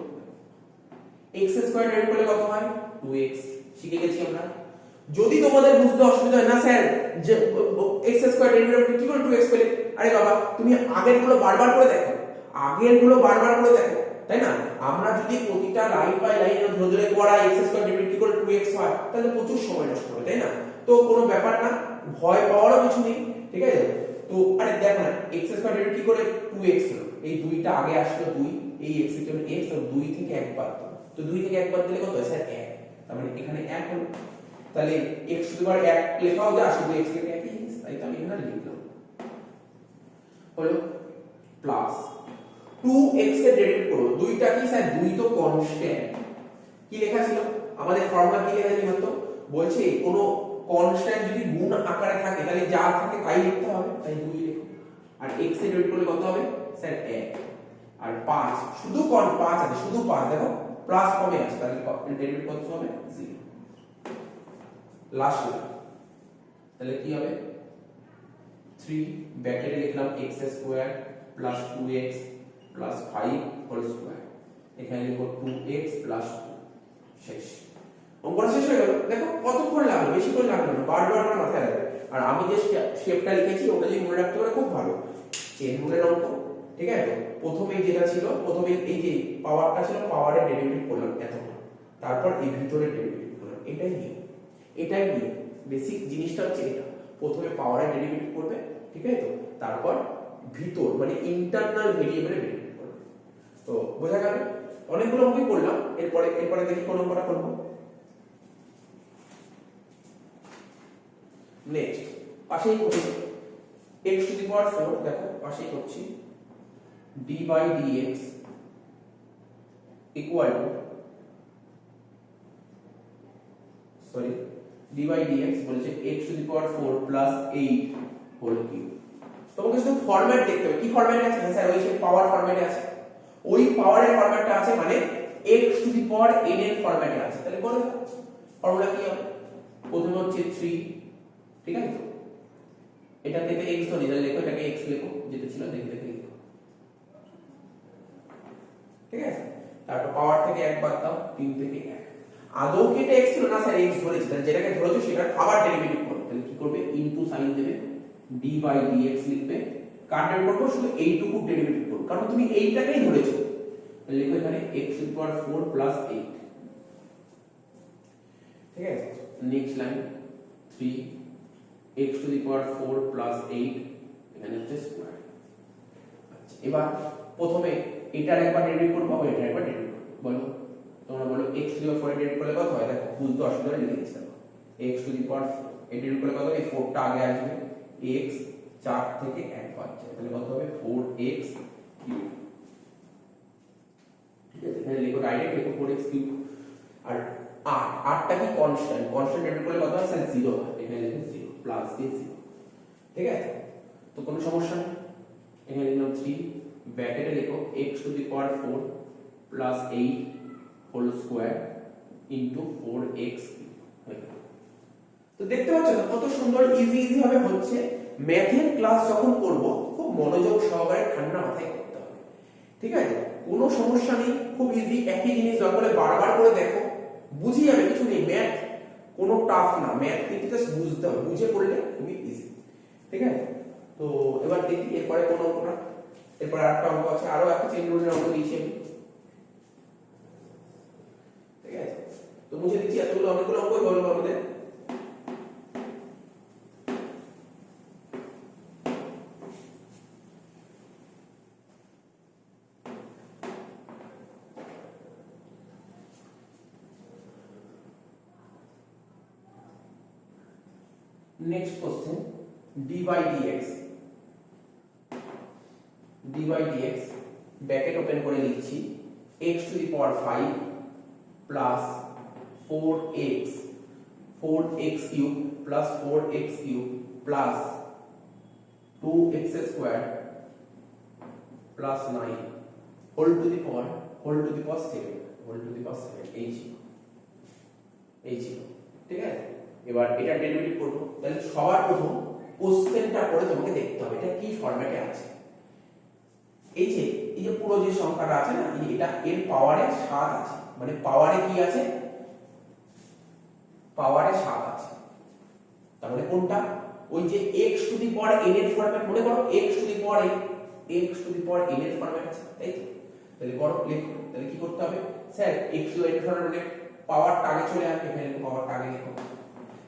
x² ডেরিভেটিভ করলে কত হয় 2x, শিখে গেছি আমরা। যদি তোমাদের বুঝতে অসুবিধা হয় না স্যার যে x² ডেরিভেটিভ কি করে 2x পেলে, আরে বাবা তুমি আগেরগুলো বারবার করে দেখো, তাই না? আমরা যদি প্রতিটা লাইন বাই লাইন ধরে ধরে করা x স্কয়ার ডেরিভেটিভ কি করে 2x হয় তাহলে প্রচুর সময় নষ্ট হবে, তাই না? তো কোনো ব্যাপার না, ভয় পাওয়ারও কিছু নেই, ঠিক আছে? তো আরে দেখো না x স্কয়ার ডেরিভেটিভ কি করে 2x হলো, এই 2টা আগে আসলো 2, এই x এর জন্য x, আর 2 থেকে 1 বাদ দাও, তো 2 থেকে 1 বাদ দিলে কত হয় স্যার 1, তার মানে এখানে 1 হলো, তাহলে x টু দি পাওয়ার 1 লেখাও যায়, শুধু x থেকে 1 ই, তাই তো আমি এখানে লিখলাম হলো প্লাস 2x এর ডেরিভেটিভ করব, দুইটা কি স্যার 2 তো কনস্ট্যান্ট, কি লেখা ছিল আমাদের ফর্মুলা কি লেখা ছিল তো বলছে কোন কনস্ট্যান্ট যদি গুণ আকারে থাকে তাহলে যা থাকে তাই লিখতে হবে, তাই 2 লিখো, আর x এর ডেরিভেটিভ করলে কত হবে স্যার 1, আর 5 শুধু 5 আছে, শুধু 5 দেখো প্লাস কমে আছে, তাহলে ডেরিভেটিভ কত হবে 0, লাস্ট তাহলে কি হবে 3 ব্র্যাকেটে লিখলাম x square plus 2x plus 5 whole square, এখানে লিখো 2x প্লাস 2, শেষ, অঙ্কটা শেষ হয়ে গেল। দেখো কতক্ষণ লাগলো, বেশি করে লাগলো না, বারবার মাথায় রাখবে, আর আমি যে স্টেপটা লিখেছি ওটা যদি মনে রাখতে পারো খুব ভালো, চেন রুলের অঙ্ক, ঠিক আছে? প্রথমে যেটা ছিল, প্রথমে এই যে পাওয়ারটা ছিল, পাওয়ারের ডেরিভেটিভ করলাম এতটা, তারপর এই ভিতরের ডেরিভেটিভ করলাম, এটাই নিয়ে বেসিক জিনিসটা হচ্ছে এটা, প্রথমে পাওয়ারের ডেরিভেটিভ করবে, ঠিক আছে? তো তারপর ভিতর মানে ইন্টারনাল ভেরিয়েবলের ডেরিভেটিভ করবে, তো বোঝা গেল? অনেকগুলো অঙ্কই করলাম, এরপরে দেখি কোন অঙ্কটা করব। নেক্সট পাশেই করব x টু দি পাওয়ার 4, দেখো পাশেই করছি d by dx equal to d by dx বলছে x to the power 4 plus 8 whole cube. তোমাকে শুধু ফরম্যাট দেখতে হবে, কি ফরম্যাটে আছে স্যার, ওই সেই পাওয়ার ফরম্যাটে আছে, ওই পাওয়ারের ফরম্যাটটা আছে মানে x to the power n এর ফরম্যাটে আছে, তাহলে করে ফর্মুলা কি হবে, প্রথমে হচ্ছে 3, ঠিক আছে? এটা থেকে x ধরে তাহলে লেখো, এটাকে x লেখো, যেটা ছিল দেখে দেখে লিখো, ঠিক আছে? তারপর পাওয়ার থেকে 1 বাদ দাও, 3 থেকে 1, আদৌ কি এটা x ছিল না স্যার, x ধরেছি, তাহলে যেটাকে ধরেছো সেটার আবার ডেরিভেটিভ করো, তাহলে কি করবে ইনটু সাইন দেবে, d by dx লিখবে, কার ডেরিভেটিভ করব শুধু এইটুকু ডেরিভেটিভ করো, কারণ তুমি এইটাকেই ধরেছো, তাহলে লিখো এখানে x to the power 4 plus 8, ঠিক আছে? Next line 3 x to the power 4 plus 8, এখানে হচ্ছে স্কয়ার। আচ্ছা এবার প্রথমে এটার একবার ডেরিভেটিভ করব, আবার এটার একবার ডেরিভেটিভ করব, বলো তোমরা বলো x টু দি পাওয়ার 4 এর ডেরিভেটিভ করলে কত হয়, দেখো বুঝতে অসুবিধা হলে লিখে দিচ্ছি, x টু দি পাওয়ার 4 এর ডেরিভেটিভ করলে কত হবে, এই 4টা আগে আসবে, x 4 থেকে 1 বাদ যাবে, তাহলে কত হবে 4x কিউব, ঠিক আছে? এখানে লিখো ডাইরেক্ট লিখো 4x কিউব, আর 8টা কি কনস্ট্যান্ট, কনস্ট্যান্ট ডেরিভেটিভ করলে কত হয় স্যার 0 হয়, এখানে লিখো 0 প্লাস দিয়ে 0, ঠিক আছে? তো কোনো সমস্যা নেই, এখানে লিখলাম 3 ব্র্যাকেটে লিখো x to the power 4 plus 8 whole square into 4x cube. তো দেখতে পাচ্ছ না কত সুন্দর ইজি ভাবে হচ্ছে। ম্যাথের ক্লাস যখন করব খুব মনোযোগ সহকারে ঠান্ডা মাথায় করতে হবে, ঠিক আছে? কোনো সমস্যা নেই, খুব ইজি, একই জিনিস দরকার হলে বারবার করে দেখো, বুঝে যাবে, কিছু নেই, ম্যাথ কোনো টাফ না, ম্যাথ কিন্তু জাস্ট বুঝতে হবে, বুঝে পড়লে খুবই ইজি, ঠিক আছে? তো এবার দেখি এরপরে কোন অঙ্কটা, এরপরে আরেকটা অঙ্ক আছে, আরো একটা চেইন রুলের অঙ্ক দিয়েছি আমি, ঠিক আছে? তো মুছে দিচ্ছি, এতগুলো অনেকগুলো অঙ্কই বলবো আমাদের। Next question, d by dx bracket open করে লিখছি x to the power 5 plus 4x cube plus 4x cube plus 2x square plus 9 whole to the power 7 এই ছিল, ঠিক আছে? এবার এটা ডেরিভেটিভ করব, তাহলে সবার প্রথম কোশ্চেনটা পড়ে তোমাকে দেখতে হবে এটা কি ফরম্যাটে আছে। এই যে পুরো যে সংখ্যাটা আছে না, এটা এর পাওয়ারে 7 আছে, মানে পাওয়ারে কি আছে, পাওয়ারে 7 আছে, তাহলে কোনটা, ওই যে x to the power n এর ফরম্যাট, মনে করো x to the power n এর ফরম্যাট আছে, তাই তো? তাহলে করো লিখো, তাহলে কি করতে হবে স্যার x টু n ধরনের পাওয়ারটা আগে চলে আসবে, এখানে পাওয়ারটা আগে লিখো।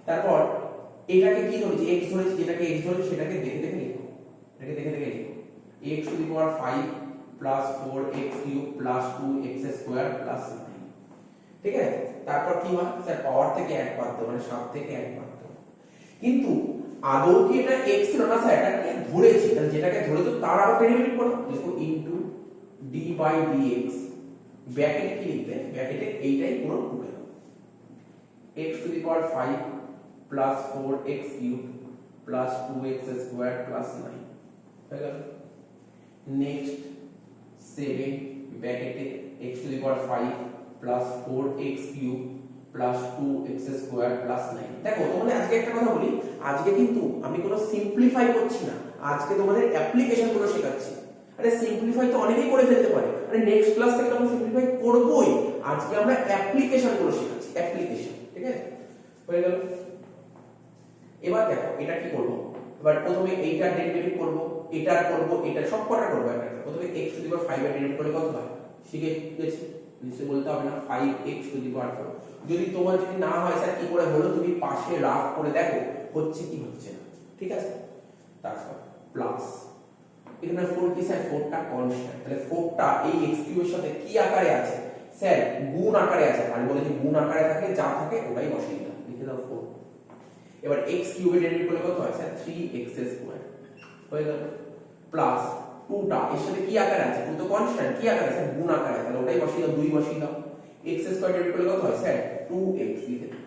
তারপর এটাকে কি ধরেছি x ধরেছি, যেটাকে x ধরেছি সেটাকে দেখে দেখে লিখো, এটাকে দেখে দেখে লিখো x to the power 5 plus 4x cube plus 2x square plus 9। ঠিক আছে, তারপর কি হয় স্যার পাওয়ার থেকে 1 বাদ দাও, মানে 7 থেকে 1 বাদ দাও। কিন্তু আদৌ কি এটা x ছিল না স্যার, এটাকে ধরেছি, তাহলে যেটাকে ধরেছো তার আবার ডেরিভেটিভ করো, দেখো ইনটু d বাই dx, ব্র্যাকেটে কি লিখবে, ব্র্যাকেটে এইটাই পুরো ঢুকে দাও, x to the power 5 plus 4x cube plus 2x square plus 9 হয়ে গেল। নেক্সট 7 ব্র্যাকেটে x to the power 5 plus 4x cube plus 2x square plus 9। দেখো তোমাদের আজকে একটা কথা বলি, আজকে কিন্তু আমি কোনো সিম্পলিফাই করছি না, আজকে তোমাদের অ্যাপ্লিকেশন গুলো শেখাচ্ছি। আরে সিম্পলিফাই তো অনেকেই করে ফেলতে পারে, আরে নেক্সট ক্লাস থেকে তো আমরা সিম্পলিফাই করবই, আজকে আমরা অ্যাপ্লিকেশন গুলো শেখাচ্ছি, অ্যাপ্লিকেশন। ঠিক আছে, হয়ে গেল। এবার দেখো এটা কি করব, এবার প্রথমে এইটার ডেরিভেটিভ করব, এটার করব, এটা সব কটা করব একটা। প্রথমে x টু দি পাওয়ার 5 এর ডেরিভেটিভ করলে কত হয় শিখে গেছি, নিশ্চয়ই বলতে হবে না 5x টু দি পাওয়ার 4। যদি তোমার যদি না হয় স্যার কি করে হলো, তুমি পাশে রাফ করে দেখো হচ্ছে কি হচ্ছে না। ঠিক আছে, তারপর প্লাস এখানে 4 কি স্যার, 4টা কনস্ট্যান্ট, তাহলে 4টা এই x কিউব এর সাথে কি আকারে আছে স্যার, গুণ আকারে আছে। আমি বলেছি গুণ আকারে থাকে, যা থাকে ওটাই বসিয়ে দাও, লিখে দাও 4। এবার x কিউবের ডেরিভেটিভ করলে কত হয় স্যার, 3x স্কয়ার হয়ে গেল, প্লাস 2টা এর সাথে কি আকারে আছে, 2 তো কনস্ট্যান্ট, কি আকারে আছে গুণ আকারে, তাহলে ওটাই বসিয়ে দাও, 2 বসিয়ে দাও। x স্কয়ার ডেরিভেটিভ করলে কত হয় স্যার, 2x লিখে দাও।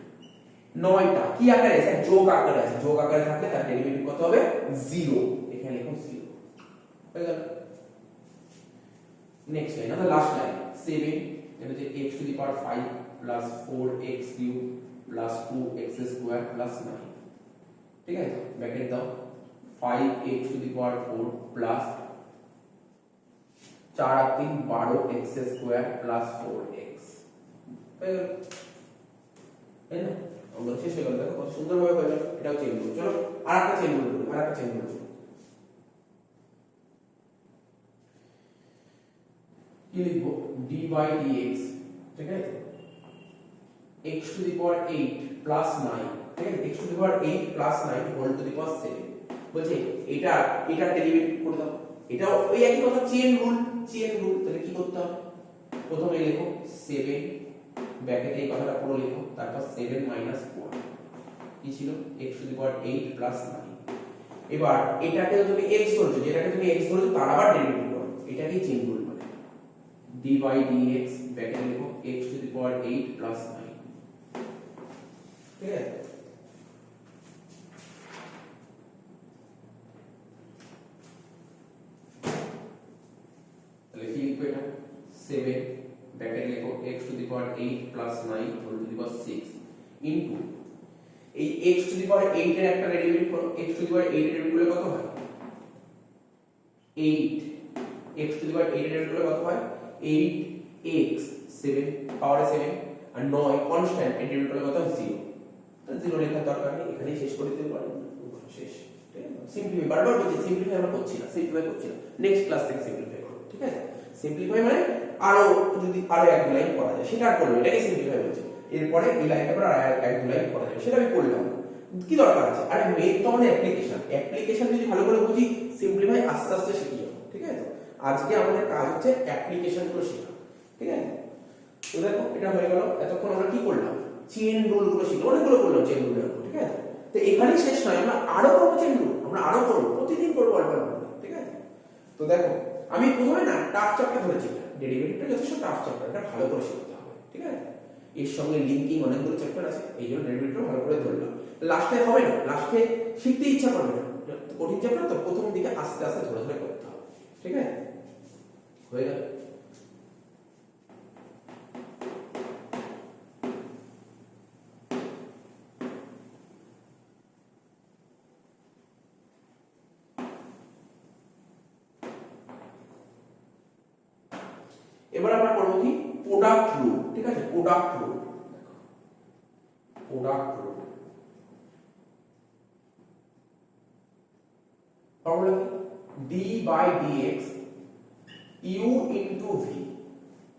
9টা কি আকারে আছে, যোগ আকারে আছে, যোগ আকারে থাকলে তার ডেরিভেটিভ কত হবে 0, এখানে লিখুন 0 হয়ে গেল। নেক্সট লাইন, আমাদের লাস্ট লাইন 7, এটা হচ্ছে x to the power 5 plus 4x cube plus 2x square plus 9। ঠিক আছে, ব্র্যাকেট দাও 5x to the power 4 plus 4 আর 3 12x স্কয়ার প্লাস 4x হয়ে গেল। তাই না, আমরা শেষ হয়ে গেল, দেখো কত সুন্দরভাবে হয়ে গেল। এটাও চেঞ্জ করব, চলো আরেকটা চেঞ্জ করব, আরেকটা চেঞ্জ করব। কি লিখবো, d বাই dx। ঠিক আছে, x to the power 8 plus 9। ঠিক আছে, x to the power 8 plus 9 whole to the power 7 বলছে এটা ডেরিভেটিভ করে দাও। এটাও ওই একই কথা, চেইন রুল, চেইন রুল। তাহলে কি করতে হবে, প্রথমে লিখো 7 ব্র্যাকেটে এই কথাটা পুরো লিখো, তারপর 7 মাইনাস 4 কি ছিল, x to the power 8 plus 9। এবার এটাকে তুমি x ধরেছো, যেটাকে তুমি x ধরেছো তার আবার ডেরিভেটিভ করো, এটাকেই চেইন রুল বলে। d by dx ব্র্যাকেটে লিখো x to the power 8 plus 9। ঠিক আছে, তাহলে কি লিখবে, এটা 7 ব্র্যাকেটে লিখো x to the power 8 plus 9 whole to the power 6 into এই x টু দি পাওয়ার 8 এর একটা ডেরিভেটিভ করো, x টু দি পাওয়ার 8 এর ডেরিভেটিভ করলে কত হয় 8, x টু দি পাওয়ার 8 এর ডেরিভেটিভ করলে কত হয় 8x 7 পাওয়ারে 7 আর 9 কনস্ট্যান্ট, এর ডেরিভেটিভ করলে কত হয় 0। তাহলে 0 লেখার দরকার নেই, এখানেই শেষ করে দিতে পারি, শেষ। ঠিক আছে, সিম্পলিফাই বারবার বলছি, সিম্পলিফাই আমরা করছি না, সিম্পলিফাই করছি না, নেক্সট ক্লাস থেকে সিম্পলিফাই করব। ঠিক আছে, সিম্পলিফাই মানে আরো যদি আরো এক দু লাইন করা যায় সেটা করব, এটাকে সিম্পলিফাই বলছি। এরপরে এই লাইনটা পর আর এক দু লাইন করা যায়, সেটা আমি করলাম, কি দরকার আছে। আরে মেইন তো আমাদের অ্যাপ্লিকেশন, অ্যাপ্লিকেশন যদি ভালো করে বুঝি সিম্পলিফাই আস্তে আস্তে শিখে যাব। ঠিক আছে, আজকে আমাদের কাজ হচ্ছে অ্যাপ্লিকেশন গুলো শেখা। ঠিক আছে, তো দেখো এটা হয়ে গেল। এতক্ষণ আমরা কি করলাম, চেইন রুল গুলো শিখলাম, অনেকগুলো করলাম চেইন রুলের উপর। ঠিক আছে, তো এখানেই শেষ নয়, আমরা আরো করবো চেইন রুল, আমরা আরো করবো, প্রতিদিন করবো অল্প অল্প। ঠিক আছে, তো দেখো আমি প্রথমে না টাফ চ্যাপ্টার ধরেছি, ডেরিভেটিভটা যথেষ্ট টাফ চ্যাপ্টার, এটা ভালো করে শিখতে হবে। ঠিক আছে, এর সঙ্গে লিংকিং অনেকগুলো চ্যাপ্টার আছে, এই জন্য ডেরিভেটিভটা ভালো করে ধরলাম। লাস্টে হবে না, লাস্টে শিখতে ইচ্ছা করবে না, কঠিন চ্যাপ্টার তো প্রথম দিকে আস্তে আস্তে ধরে ধরে করতে হবে। ঠিক আছে, হয়ে গেল। এবার আমরা করব কি, প্রোডাক্ট রুল। ঠিক আছে, product rule, product rule formula কি, d by dx u into v।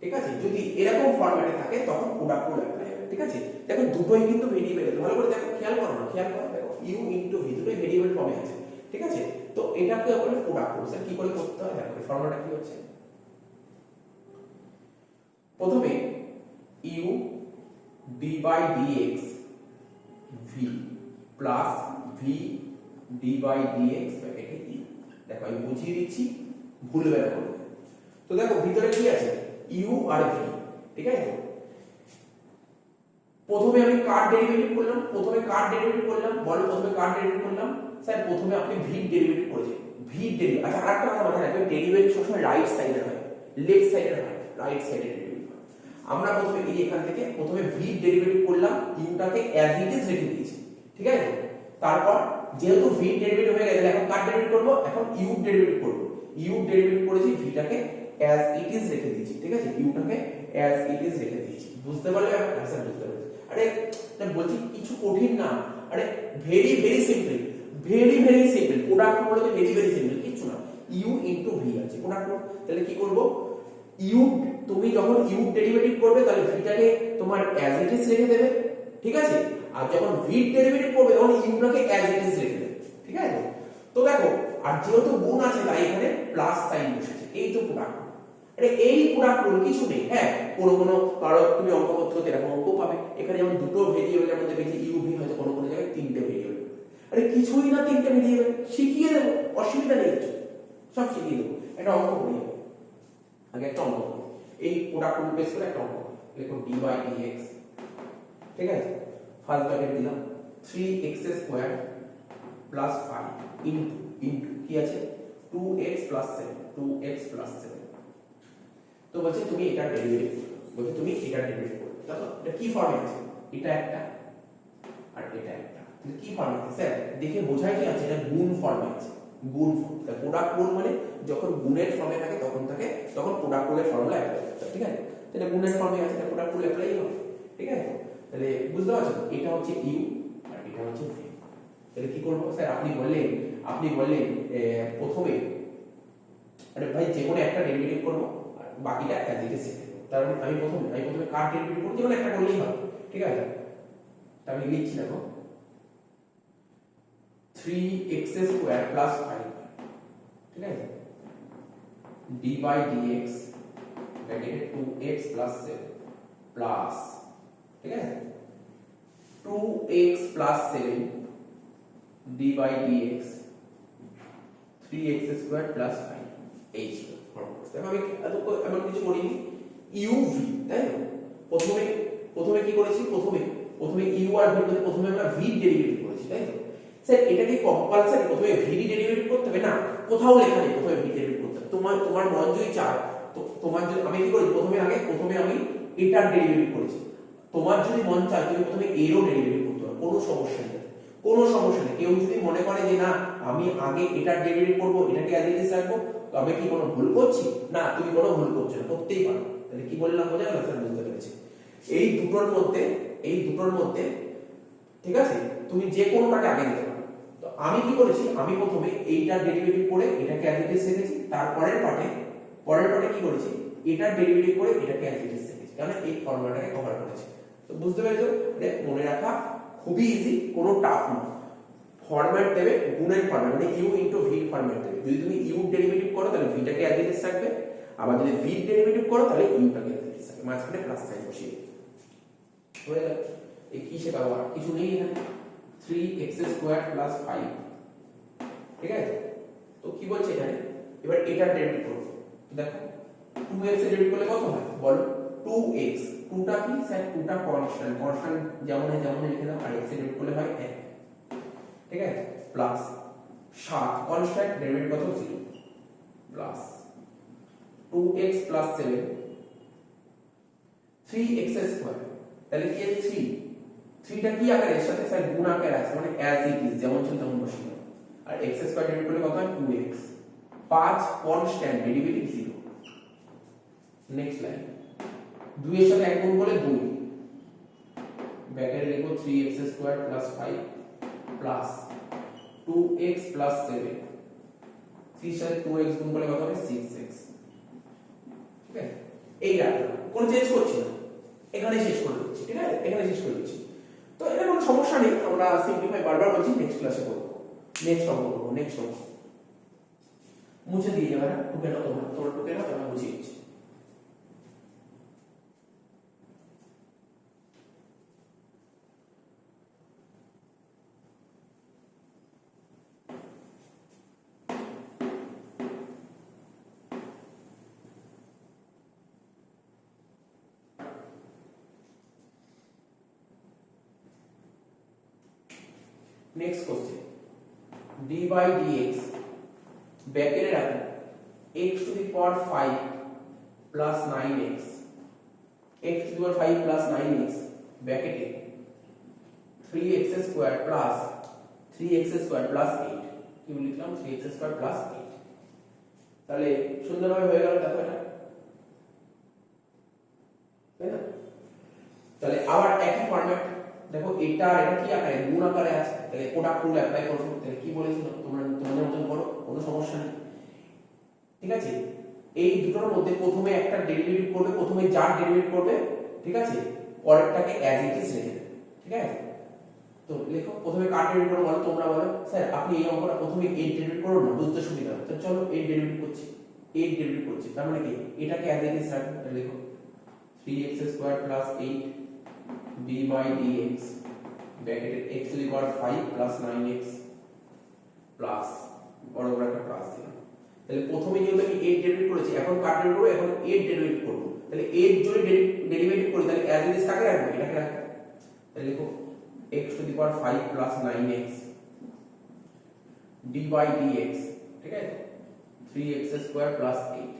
ঠিক আছে, যদি এরকম ফরম্যাটে থাকে তখন প্রোডাক্ট রুল অ্যাপ্লাই হবে। ঠিক আছে, দেখো দুটোই কিন্তু ভেরিয়েবল আছে, ভালো করে দেখো, খেয়াল করো না, খেয়াল করো, দেখো ইউ ইনটু ভি দুটোই ভেরিয়েবল ফর্মে আছে। ঠিক আছে, তো এটাকে বলে প্রোডাক্ট রুল। স্যার কি করে করতে হয় দেখো, ফর্মুলাটা কি হচ্ছে, প্রথমে U D by DX V plus V D by DX ব্র্যাকেটে ই। দেখো আমি বুঝিয়ে দিচ্ছি, ভুলবে না কোনো। তো দেখো ভিতরে কি আছে, ইউ আর ভি। ঠিক আছে, প্রথমে আমি কার ডেরিভেটিভ করলাম, বলো প্রথমে কার ডেরিভেটিভ করলাম, স্যার প্রথমে আপনি ভি ডেরিভেটিভ করেছেন, ভি ডেরিভেটিভ। আচ্ছা আরেকটা কথা মাথায় রাখবেন, ডেরিভেটিভ সবসময় রাইট সাইডে হয়, লেফট সাইডে হয়, রাইট সাইডে ডেরিভেটিভ হয়। আমরা প্রথমে এই এখান থেকে প্রথমে ভি ডেরিভেটিভ করলাম, ইউটাকে অ্যাজ ইট ইজ রেখে দিয়েছি। ঠিক আছে, তারপর যেহেতু ভি ডেরিভেটিভ হয়ে গেছে, এখন কার ডেরিভেটিভ করব, এখন ইউ ডেরিভেটিভ করব। ইউ ডেরিভেটিভ করেছি, ভিটাকে অ্যাজ ইট ইজ রেখে দিয়েছি। ঠিক আছে, ইউটাকে অ্যাজ ইট ইজ রেখে দিয়েছি। বুঝতে পারলে? স্যার বুঝতে পারছি। আরে বলছি কিছু কঠিন না, আরে very very simple, very very simple. Product বলে তো ভেরি ভেরি সিম্পল, কিছু না। ইউ ইনটু ভি আছে প্রোডাক্ট। তাহলে কি করব, ইউ তুমি যখন ইউ ডেরিভেটিভ করবে তাহলে ভিটাকে তোমার অ্যাজ ইট ইজ রেখে দেবে। ঠিক আছে, আর যখন ভি ডেরিভেটিভ করবে তখন ইউটাকে অ্যাজ ইট ইজ রেখে দেবে। ঠিক আছে, তো দেখো আর যেহেতু গুণ আছে তাই এখানে প্লাস সাইন বসেছে, এই তো প্রোডাক্ট। আরে এই প্রোডাক্ট রুল কিছু নেই। হ্যাঁ, কোনো কারো তুমি অঙ্কপত্রতে এরকম অঙ্ক পাবে, এখানে যেমন দুটো ভেরিয়েবলের মধ্যে দেখি ইউ ভি, হয়তো কোনো জায়গায় তিনটে ভেরিয়েবল। আরে কিছুই না, তিনটে ভেরিয়েবল শিখিয়ে দেবো, অসুবিধা নেই, সব শিখিয়ে দেবো। একটা অঙ্ক করি আগে, একটা অঙ্ক করি, এই প্রোডাক্ট রুল বেস করে একটা অঙ্ক লিখো, ডি বাই ডিএক্স। ঠিক আছে, ফার্স্ট ব্র্যাকেট দিলাম 3x স্কয়ার প্লাস 5 ইনটু কি আছে 2x প্লাস 7, 2x প্লাস 7। তো বলছে তুমি এটা ডেরিভেটিভ করো, তুমি এটা ডেরিভেটিভ করো। দেখো এটা কি ফর্মে আছে, এটা একটা আর এটা একটা, তাহলে কি ফর্মে আছে স্যার দেখে বোঝাই কি আছে, এটা গুণ ফর্মে আছে, গুণ ফর্ম। প্রোডাক্ট রুল মানে যখন গুণের ফর্মে থাকে তখন প্রোডাক্ট রুলের ফর্মুলা অ্যাপ্লাই করতে হয়। ঠিক আছে, তাহলে গুণের ফর্মে আছে, তাহলে প্রোডাক্ট রুল অ্যাপ্লাই হবে। ঠিক আছে, তাহলে বুঝতে পারছো, এটা হচ্ছে ইউ আর এটা হচ্ছে ভি। তাহলে কি করব স্যার, আপনি বললেন প্রথমে, আরে ভাই যে কোনো একটা ডেরিভেটিভ করব আর বাকিটা অ্যাজ ইট ইজ শিখে নেব। তার মানে আমি প্রথমে কার ডেরিভেটিভ করব, যে কোনো একটা করলেই হবে। ঠিক আছে, তাহলে আমি লিখছি দেখো 3x স্কয়ার প্লাস 5। ঠিক আছে, d বাই dx ব্র্যাকেটে 2x প্লাস 7 প্লাস, ঠিক আছে, 2x plus 7 d by dx 3x square plus 5। এই ছিল ফর্মুলা। দেখো আমি এমন কিছু করিনি, uv, তাই না? প্রথমে কি করেছি, প্রথমে u আর v বলতে প্রথমে আমরা v ডেরিভেটিভ করেছি, তাই তো? স্যার এটা কি কম্পালসারি প্রথমে v ডেরিভেটিভ করতে হবে? না, কোথাও লেখা নেই প্রথমে v ডেরিভেটিভ করতে হবে। তোমার মন যদি চায়, তো তোমার যদি, আমি কি করি, প্রথমে আমি এটার ডেরিভেটিভ করেছি। তোমার যদি মন চায় তুমি প্রথমে এরও ডেরিভেটিভ করতে পারো, কোনো সমস্যা নেই, কোনো সমস্যা নেই। কেউ যদি মনে করে যে না আমি আগে এটার ডেরিভেটিভ করব, এটাকে অ্যাজ ইট ইজ রাখবো, তো আমি কি কোনো ভুল করছি? না, তুমি কোনো ভুল করছো না, করতেই পারো। তাহলে কি বললাম, বোঝা গেল? স্যার বুঝতে পেরেছি। এই দুটোর মধ্যে ঠিক আছে, তুমি যে কোনোটাকে আগে দিতে পারো। তো আমি কি করেছি, আমি প্রথমে এইটার ডেরিভেটিভ করে এটাকে অ্যাজ ইট ইজ রেখেছি, তারপরের পার্টে কি করেছি, এটার ডেরিভেটিভ করে এটাকে অ্যাজ ইট ইজ রেখেছি, কারণ এই ফর্মুলাটাকে কভার করেছি। তো বুঝতে পেরেছো? মনে রাখা খুবই ইজি, কোনো টাফ না। ফরম্যাট দেবে গুণের ফরম্যাট, মানে ইউ ইনটু ভি ফরম্যাট দেবে। যদি তুমি ইউ ডেরিভেটিভ করো তাহলে ভিটাকে অ্যাজ ইট ইজ রাখবে, আবার যদি ভি ডেরিভেটিভ করো তাহলে ইউটাকে অ্যাজ ইট ইজ রাখবে, মাঝখানে প্লাস সাইন বসিয়ে হয়ে গেল। এই কি শেখাবো, আর কিছু নেই এখানে, 3x স্কয়ার প্লাস 5। ঠিক আছে, তো কি বলছে এখানে, এবার এটার ডেরিভেটিভ করব। দেখো 2x এর ডেরিভেটিভ করলে কত হয় বলো, 2x, 2টা কি স্যার, 2টা কনস্ট্যান্ট যেমন লিখে দাও, আর x এর ডেরিভেটিভ করলে হয় 1। ঠিক আছে, প্লাস 7 কনস্ট্যান্ট, ডেরিভেটিভ কত 0, plus 2x plus 7 3x square. তাহলে কি 3টা কি আকারে, এর সাথে স্যার গুণ আকারে আছে, মানে অ্যাজ ইট ইজ যেমন ছিল তেমন বসিয়ে। আর x স্কয়ার ডেরিভেটিভ করলে কত হয় 2x, 5 constant, derivative 0। Next line, 2 এর সাথে 1 গুণ করলে 2, ব্র্যাকেটে লিখো 3x square plus 5 plus 2x plus 7, 3 এর সাথে 2x গুণ করলে কত হবে 6x। ঠিক আছে, এই রাখলাম, কোনো চেঞ্জ করছি না, এখানে শেষ করে দিচ্ছি, ঠিক আছে, এখানে শেষ করে দিচ্ছি। তো এটা কোনো সমস্যা নেই, আমরা সিম্পলিফাই বারবার বলছি, নেক্সট ক্লাসে করবো, নেক্সট অঙ্ক করবো, নেক্সট অঙ্ক মুছে দিয়ে যাবে না, টুকে নাও তোমরা টুকে নাও, তোমরা বুঝিয়ে দিচ্ছি। Next question d by dx ব্র্যাকেটে রাখো x to the power 5 plus 9x x to the power 5 plus 9x ব্র্যাকেটে 3x square plus 3x square plus 8 কি লিখলাম 3x square plus 8 তাহলে সুন্দরভাবে হয়ে গেল, দেখো এটা, তাই না? তাহলে আবার একই ফরম্যাট, দেখো এটা কি আকারে, গুণ আকারে আছে, তাহলে প্রোডাক্ট রুল অ্যাপ্লাই করো। তাহলে কি বলেছিল, তোমাদের মতন করো, কোনো সমস্যা নেই, ঠিক আছে। এই দুটোর মধ্যে প্রথমে একটা ডেরিভেটিভ করবে, প্রথমে যার ডেরিভেটিভ করবে, ঠিক আছে, পরেরটাকে অ্যাজ ইট ইজ রেখে দেবে, ঠিক আছে। তো লেখো প্রথমে কার ডেরিভেটিভ করো, বলো, তোমরা বলো স্যার আপনি এই অঙ্কটা প্রথমে 8 ডেরিভেটিভ করুন না, বুঝতে সুবিধা হবে। তো চলো 8 ডেরিভেটিভ করছি, 8 ডেরিভেটিভ করছি, তার মানে কি এটাকে অ্যাজ ইট ইজ রাখো। তাহলে লেখো 3x square plus 8 d by dx ব্র্যাকেটে x to the power 5 plus 9x plus বড় বড় একটা প্লাস দিলাম। তাহলে প্রথমে যেহেতু আমি 8 ডেরিভেটিভ করেছি, এখন কার ডেরিভেটিভ করব, এখন 8 ডেরিভেটিভ করব। তাহলে 8 যদি ডেরিভেটিভ করি, তাহলে অ্যাজ ইট ইজ কাকে রাখবো, এটাকে রাখবো। তাহলে লিখো x to the power 5 plus 9x d by dx, ঠিক আছে, 3x square plus 8।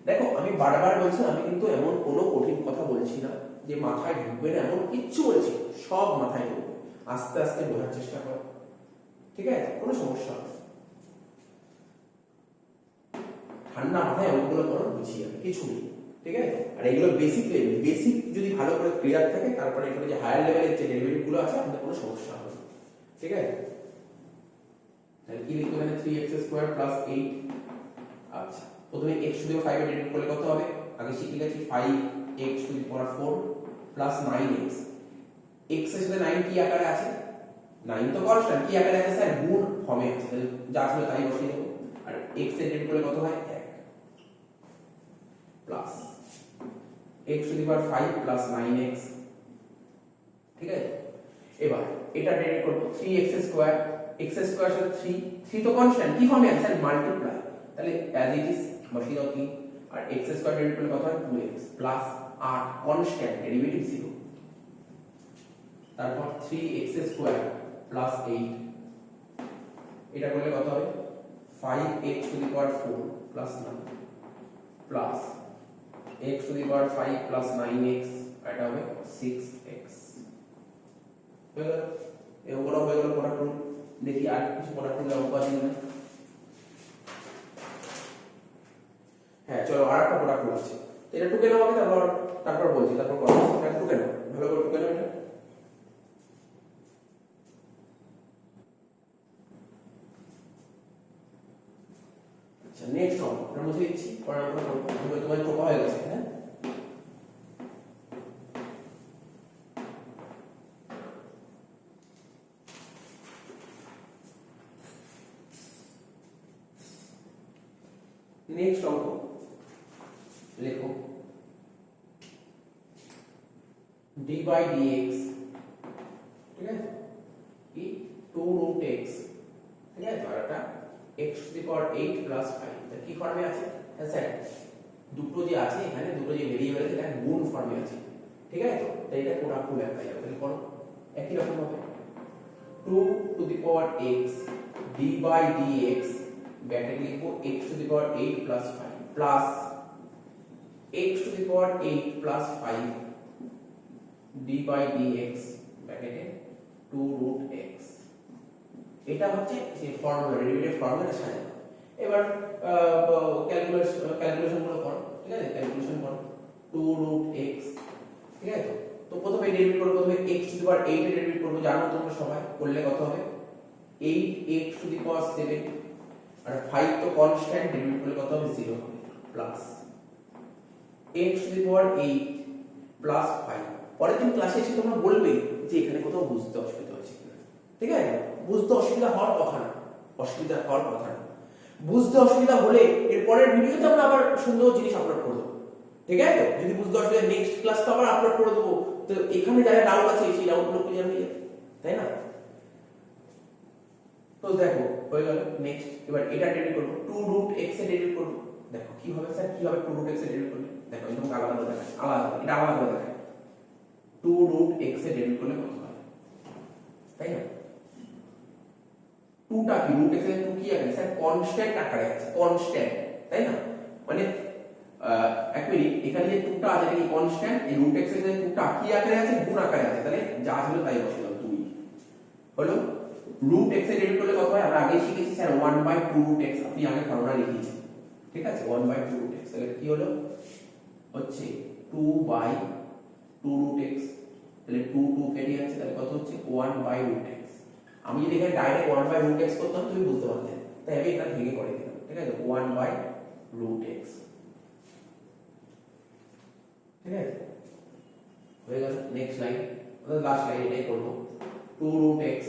দেখো আমি বারবার বলছি, আমি কিন্তু এমন কোনো কঠিন কথা বলছি না যে মাথায় ঢুকবে না, এমন কিচ্ছু বলছি, সব মাথায় ঢুকবে, আস্তে আস্তে বোঝার চেষ্টা করো, ঠিক আছে, কোনো সমস্যা নেই, ঠান্ডা মাথায় ওগুলো করো, বুঝিয়ে যাবে, কিছু নেই, ঠিক আছে। আর এগুলো বেসিক লেভেল, বেসিক যদি ভালো করে ক্লিয়ার থাকে, তারপরে এখানে যে হায়ার লেভেলের যে ডেরিভেটিভ গুলো আছে, আমাদের কোনো সমস্যা হবে, ঠিক আছে। তাহলে কি লিখতে হবে, 3x স্কয়ার প্লাস 8। আচ্ছা, প্রথমে x টু দি পাওয়ার 5 এর ডেরিভেটিভ করলে কত হবে, আগে শিখে গেছি 5x to the power 4 plus 9x। x এর সাথে 9 কি আকারে আছে, 9 তো কনস্ট্যান্ট, কি আকারে আছে স্যার, গুণ ফর্মে আছে, তাহলে যা ছিল তাই বসিয়ে দেব। আর x এর ডেরিভেটিভ করলে কত হয়, 1 plus x to the power 5 plus 9x, ঠিক আছে। এবার এটা ডেরিভেটিভ করব 3x স্কয়ার, x স্কয়ার সাথে 3 তো কনস্ট্যান্ট, কি ফর্মে আছে স্যার, মাল্টিপ্লাই, তাহলে অ্যাজ ইট ইজ বসিয়ে দাও 3। আর x স্কয়ার ডেরিভেটিভ করলে কত হয়, 2x প্লাস 8 কনস্ট্যান্ট, ডেরিভেটিভ 0, তারপর 3x স্কয়ার প্লাস 8, এটা করলে কত হবে, 5x to the power 4 plus 9 plus x to the power 5 plus 9x, এটা হবে 6x। হয়ে গেল, এই অঙ্কটা হয়ে গেল প্রোডাক্ট রুল। দেখি আর কিছু প্রোডাক্ট রুল অঙ্ক আছে কিনা। হ্যাঁ চলো, আর একটা প্রোডাক্ট রুল আছে, এটা টুকে নাও আমি, তারপর বলছি, তারপর কথা এটা টুকে নাও, ভালো করে টুকে নাও এটা। আচ্ছা নেক্সট অঙ্ক আমরা মুছে দিচ্ছি, পরের অঙ্কটা করব, তোমার টোকা হয়ে গেছে, হ্যাঁ। नेक्स्ट অঙ্ক লেখো d by dx, ঠিক আছে, কি 2 root x, ঠিক আছে, আর এটা x to the power 8 plus 5, এটা কি ফর্মে আছে, হ্যাঁ স্যার দুটো যে আছে এখানে, দুটো যে ভেরিয়েবল আছে এটা গুণ ফর্মে আছে, ঠিক আছে। তো তাই এটা প্রোডাক্ট রুল অ্যাপ্লাই হবে, তাহলে করো একই রকম হবে 2 to the power x d by dx bracket লিখবো x to the power 8 plus 5 plus x to the power 8 plus 5 d by dx ব্র্যাকেটে 2 root x। এটা হচ্ছে যে ফর্মুলা, ডেরিভেটিভ ফর্মুলা সাজানো। এবার ক্যালকুলেশন গুলো করো, ঠিক আছে, ক্যালকুলেশন করো 2 root x, ঠিক আছে। তো প্রথমে ডেরিভেটিভ করব, প্রথমে x to the power 8 এর ডেরিভেটিভ করব, জানো তোমরা সবাই, করলে কত হবে 8x to the power 7, আর 5 তো কনস্ট্যান্ট, ডেরিভেটিভ করলে কত হবে 0 হবে, plus x to the power 8 plus 5। পরের দিন ক্লাসে এসে তোমরা বলবে যে এখানে কোথাও বুঝতে অসুবিধা হচ্ছে কিনা, ঠিক আছে? বুঝতে অসুবিধা হওয়ার কথা না, অসুবিধা হওয়ার কথা না। বুঝতে অসুবিধা হলে এর পরের ভিডিওতে আমরা আবার সুন্দর জিনিস আপলোড করে দেবো, ঠিক আছে? তো যদি বুঝতে অসুবিধা নেক্সট ক্লাস তো আবার আপলোড করে দেবো। তো এখানে যারা ডাউট আছে সেই ডাউটগুলো ক্লিয়ার হয়ে যাবে, তাই না? তো দেখো হয়ে গেল। নেক্সট এবার এটা ডেরিভেট করব, 2 রুট x এ ডেরিভেট করব। দেখো কি হবে স্যার, কি হবে 2 রুট x এ ডেরিভেট করলে? দেখো একদম আলাদা আলাদা দেখায়, আলাদা, এটা আলাদা করে দেখায়। 2 রুট x এ ডেরিভেট করলে কত হয়, তাই না? 2 টা কি রুট x এর 2 কি আছে স্যার, কনস্ট্যান্ট আকারে আছে, কনস্ট্যান্ট, তাই না? মানে এক মিনিট, এখানে যে 2 টা আছে এটা কি কনস্ট্যান্ট? এই রুট x এর 2 টা কি আকারে আছে, গুণ আকারে আছে, তাহলে যা ছিল তাই বসালাম 2 হলো। রুট x এ ডেরিভেট করলে কত হয় আমরা আগে শিখেছি স্যার, 1/2 রুট x, আপনি আগে ফর্মুলা লিখিয়েছেন, ঠিক আছে? 1/2 রুট x, তাহলে কি হলো হচ্ছে 2/2 রুট x, তাহলে 2 কেটে যাচ্ছে, তাহলে কত হচ্ছে 1/√x। আমি যদি এখানে ডাইরেক্ট 1/√x করতাম তুমি বুঝতে পারতে, তাই আমি এটা ভেঙে করে দিলাম, ঠিক আছে? 1/√x, ঠিক আছে? হয়ে গেল। নেক্সট লাইন, অর্থাৎ লাস্ট লাইন এটাই করব। 2 রুট x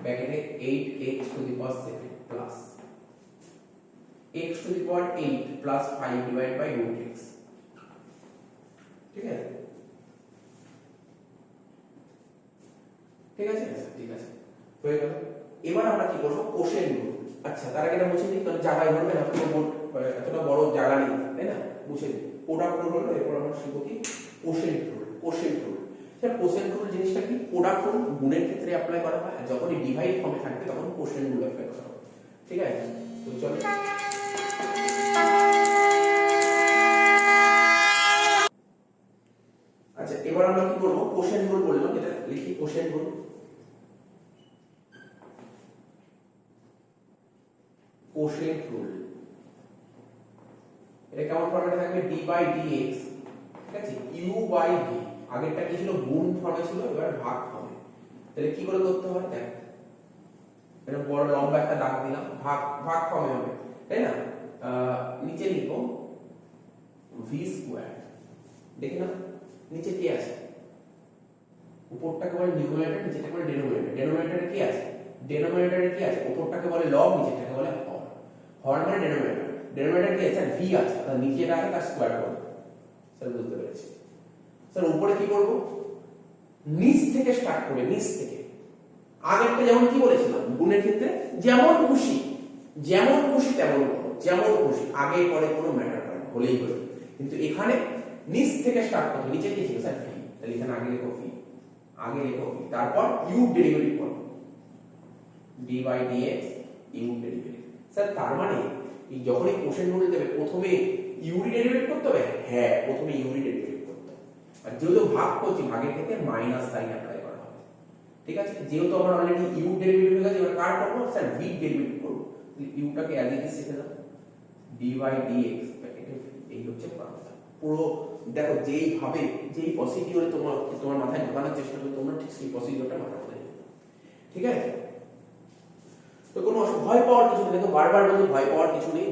ব্র্যাকেটে 8x to the power 7 plus x to the power 8 plus 5 divide by root x, ঠিক আছে? ঠিক আছে, ঠিক আছে, হয়ে গেল। এবার আমরা কি করব, কোশেন্ট রুল। আচ্ছা তার আগে এটা মুছে দিই, কারণ জায়গায় হবে না, এতটা বড় জায়গা নেই, তাই না? মুছে দিই। প্রোডাক্ট রুল হলো, এরপর আমরা শিখব কি quotient rule. Quotient rule, sir quotient rule জিনিসটা কি? প্রোডাক্ট রুল গুণের ক্ষেত্রে অ্যাপ্লাই করা হয়, আর যখন ডিভাইড ফর্মে থাকবে তখন কোশেন্ট রুল অ্যাপ্লাই করা হবে, ঠিক আছে? তো চলো আচ্ছা এবার আমরা কি করব, কোশেন্ট রুল বললাম, এটা লিখি কোশেন্ট রুল। কোশেন্ট রুল এটা কেমন ফর্মেটে থাকবে, d বাই dx, ঠিক আছে, u বাই v। আগেরটা কি ছিল, গুণ ফর্মে ছিল, এবার ভাগ ফর্মে। তাহলে কি করে করতে হয় দেখ, এটা বড় লম্বা একটা দাগ দিলাম, ভাগ ভাগ ফর্মে হবে, তাই না? নিচে লিখো v স্কয়ার, দেখি না নিচে কি আছে, উপরটাকে বলে নিউমারেটর, নিচেটাকে বলে ডেনোমিনেটর। ডেনোমিনেটরে কি আছে, ডেনোমিনেটরে কি আছে, উপরটাকে বলে লব, নিচেটাকে বলে হর। হর মানে ডেনোমিনেটর, ডেনোমিনেটর কি আছে, v আছে, তাহলে নিচেটা আছে তার স্কয়ার করব। স্যার বুঝতে পেরেছি। স্যার উপরে কি করব, নিচ থেকে স্টার্ট করে, নিচ থেকে। আগেরটা যেমন কি বলেছিলাম, গুণের ক্ষেত্রে যেমন খুশি তেমন করো, যেমন খুশি, আগে পরে কোনো ম্যাটার করে না, হলেই হলো। কিন্তু এখানে নিচ থেকে স্টার্ট করতে, নিচে কি ছিল স্যার, v, তাহলে এখানে আগে লেখো v, আগে লেখো v, তারপর u ডেরিভেটিভ করো, d by dx u derivative. Sir তার মানে এই যখনই কোশেন্ট রুল দেবে প্রথমে u ডেরিভেটিভ করতে হবে, হ্যাঁ প্রথমে u ডেরিভেটিভ করতে হবে। আর যেহেতু ভাগ করছি, ভাগের ক্ষেত্রে মাইনাস সাইন অ্যাপ্লাই করা হবে, ঠিক আছে? যেহেতু আমরা অলরেডি u ডেরিভেটিভ হয়ে গেছে, এবার কার করব স্যার, v ডেরিভেটিভ করব। u টাকে অ্যাজ ইট ইজ শিখে দাও, d বাই dx, এই হচ্ছে ফর্মুলা। পুরো দেখো যেইভাবে যেই প্রসিডিউরে তোমার মাথায় ঢোকানোর চেষ্টা করবে, তোমরা ঠিক সেই প্রসিডিউরটা মাথায় ঢোকাতে হবে, ঠিক আছে? তো কোনো ভয় পাওয়ার কিছু নেই, দেখো বারবার বলছি ভয় পাওয়ার কিছু নেই,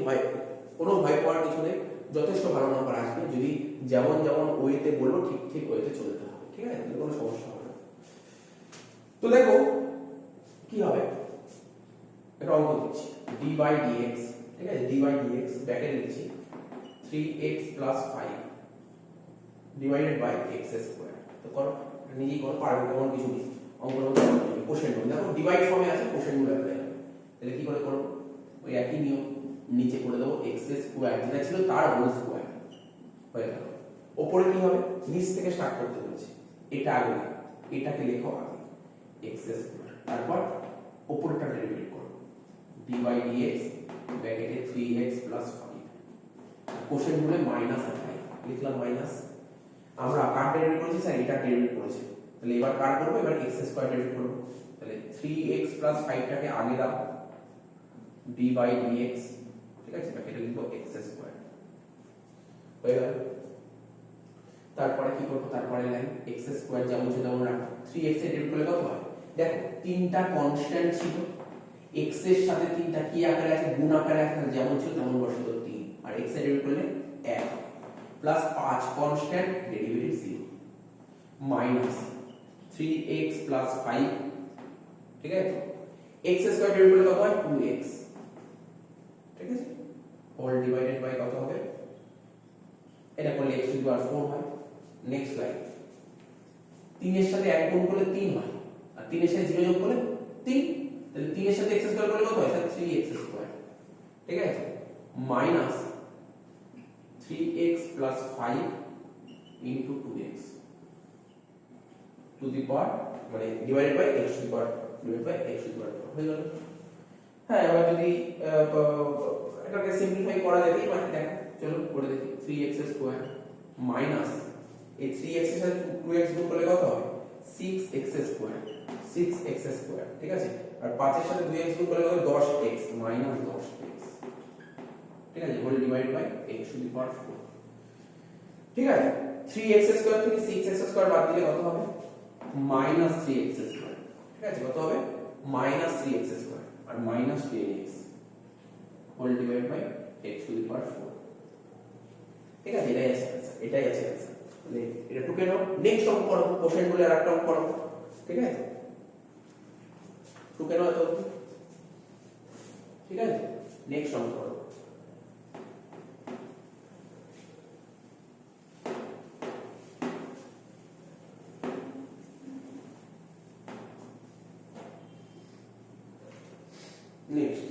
কোনো ভয় পাওয়ার কিছু নেই, যথেষ্ট ভালো নাম্বার আসবে যদি যেমন যেমন ওয়েতে বলবো ঠিক ঠিক ওয়েতে চলতে হবে, ঠিক আছে? কোনো সমস্যা হবে না। তো দেখো কি হবে, একটা অঙ্ক দিচ্ছি, d বাই dx, ঠিক আছে? d বাই dx ব্র্যাকেট লিখছি 3x plus 5 divided by x square. তো করো, নিজেই করো, পারবে তেমন কিছু নেই, অঙ্কের মধ্যে কোশ্চেন রুল দেখো ডিভাইড ফর্মে আছে, কোশ্চেন রুল অ্যাপ্লাই হবে। তাহলে কি করে করব, ওই একই নিয়ম, নিচে করে দেবো x স্কয়ার যেটা ছিল তার হোল স্কয়ার, হয়ে গেল। উপরে কি হবে, নিচ থেকে স্টার্ট করতে বলেছে, এটা আগে এটাকে লেখো আগে x স্কয়ার, তারপর উপরটা ডেরিভেটিভ করো, d বাই dx ব্র্যাকেটে 3x প্লাস 5, কোশ্চেন রুলে মাইনাস আছে, লিখলাম মাইনাস। আমরা কার ডেরিভেটিভ করেছি স্যার, এটা ডেরিভেটিভ করেছি, তাহলে এবার কার করব, এবার x স্কয়ার ডেরিভেটিভ করব। তাহলে 3x প্লাস 5 টাকে আগে দাও, d বাই dx, ঠিক আছে? ব্র্যাকেটে লিখব x স্কয়ার, হয়ে গেল। তারপরে কি করব, তারপরে লাইন x স্কয়ার যেমন ছিল তেমন রাখো, 3x এর ডেরিভেটিভ করলে কত হয়, দেখো তিনটা কনস্ট্যান্ট ছিল, x এর সাথে তিনটা কি আকারে আছে, গুণ আকারে আছে, যেমন ছিল তেমন বসিয়ে দাও 3, আর x এর ডেরিভেটিভ করলে 1। Plus 5 constant derivative 0 minus 3x plus 5, ঠিক আছে, x স্কয়ার ডিভাইড করলে কত হয় 2x, ঠিক আছে, হোল ডিভাইডেড বাই কত হবে, এটা করলে x টু দি পাওয়ার 4 হয়। নেক্সট লাইন, 3 এর সাথে 1 গুণ করলে 3 হয়, আর 3 এর সাথে 0 যোগ করলে 3, তাহলে 3 এর সাথে x স্কয়ার করলে কত হয়, তাহলে 3x স্কয়ার, ঠিক আছে, minus 3x plus 5 into 2x to the power মানে divided by x to the power divided by x to the power হয়ে গেল। হ্যাঁ, এবার যদি এটাকে সিম্পলিফাই করা যায়, মানে দেখো চলো করে দেখি, 3x স্কয়ার মাইনাস এই 3x এর সাথে 2x গুণ করলে কত হবে 6x স্কয়ার, 6x স্কয়ার, ঠিক আছে, আর 5 এর সাথে 2x গুণ করলে কত 10x মাইনাস 10x, ঠিক আছে, whole divide by x to the power 4, ঠিক আছে। 3x স্কয়ার থেকে 6x স্কয়ার বাদ দিলে কত হবে মাইনাস 3x স্কয়ার, ঠিক আছে, কত হবে মাইনাস 3x স্কয়ার আর minus 10x whole divide by x to the power 4, ঠিক আছে, এটাই আছে आंसर, এটাই আছে आंसर। তাহলে এটা টুকে নাও, নেক্সট অঙ্ক করো, কোশ্চেন বলে আরেকটা অঙ্ক করো, ঠিক আছে, টুকে নাও তো, ঠিক আছে, নেক্সট অঙ্ক করো। Next,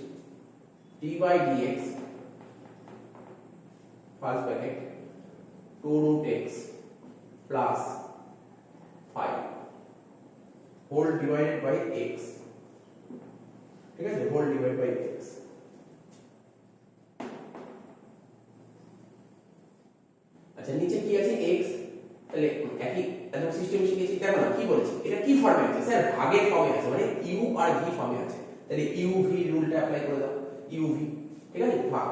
d by dx, first bracket, 2 root x plus 5 whole divided by x, ঠিক আছে, whole divided by x, আচ্ছা নিচে কি আছে x, তাহলে একই একদম সিস্টেম শিখেছি, দেখো না কি বলেছি, এটা কি ফর্মে আছে স্যার, ভাগের ফর্মে আছে, মানে u আর v ফর্মে আছে, তাহলে uv রুলটা অ্যাপ্লাই করে দাও, uv, ঠিক আছে, ভাগ,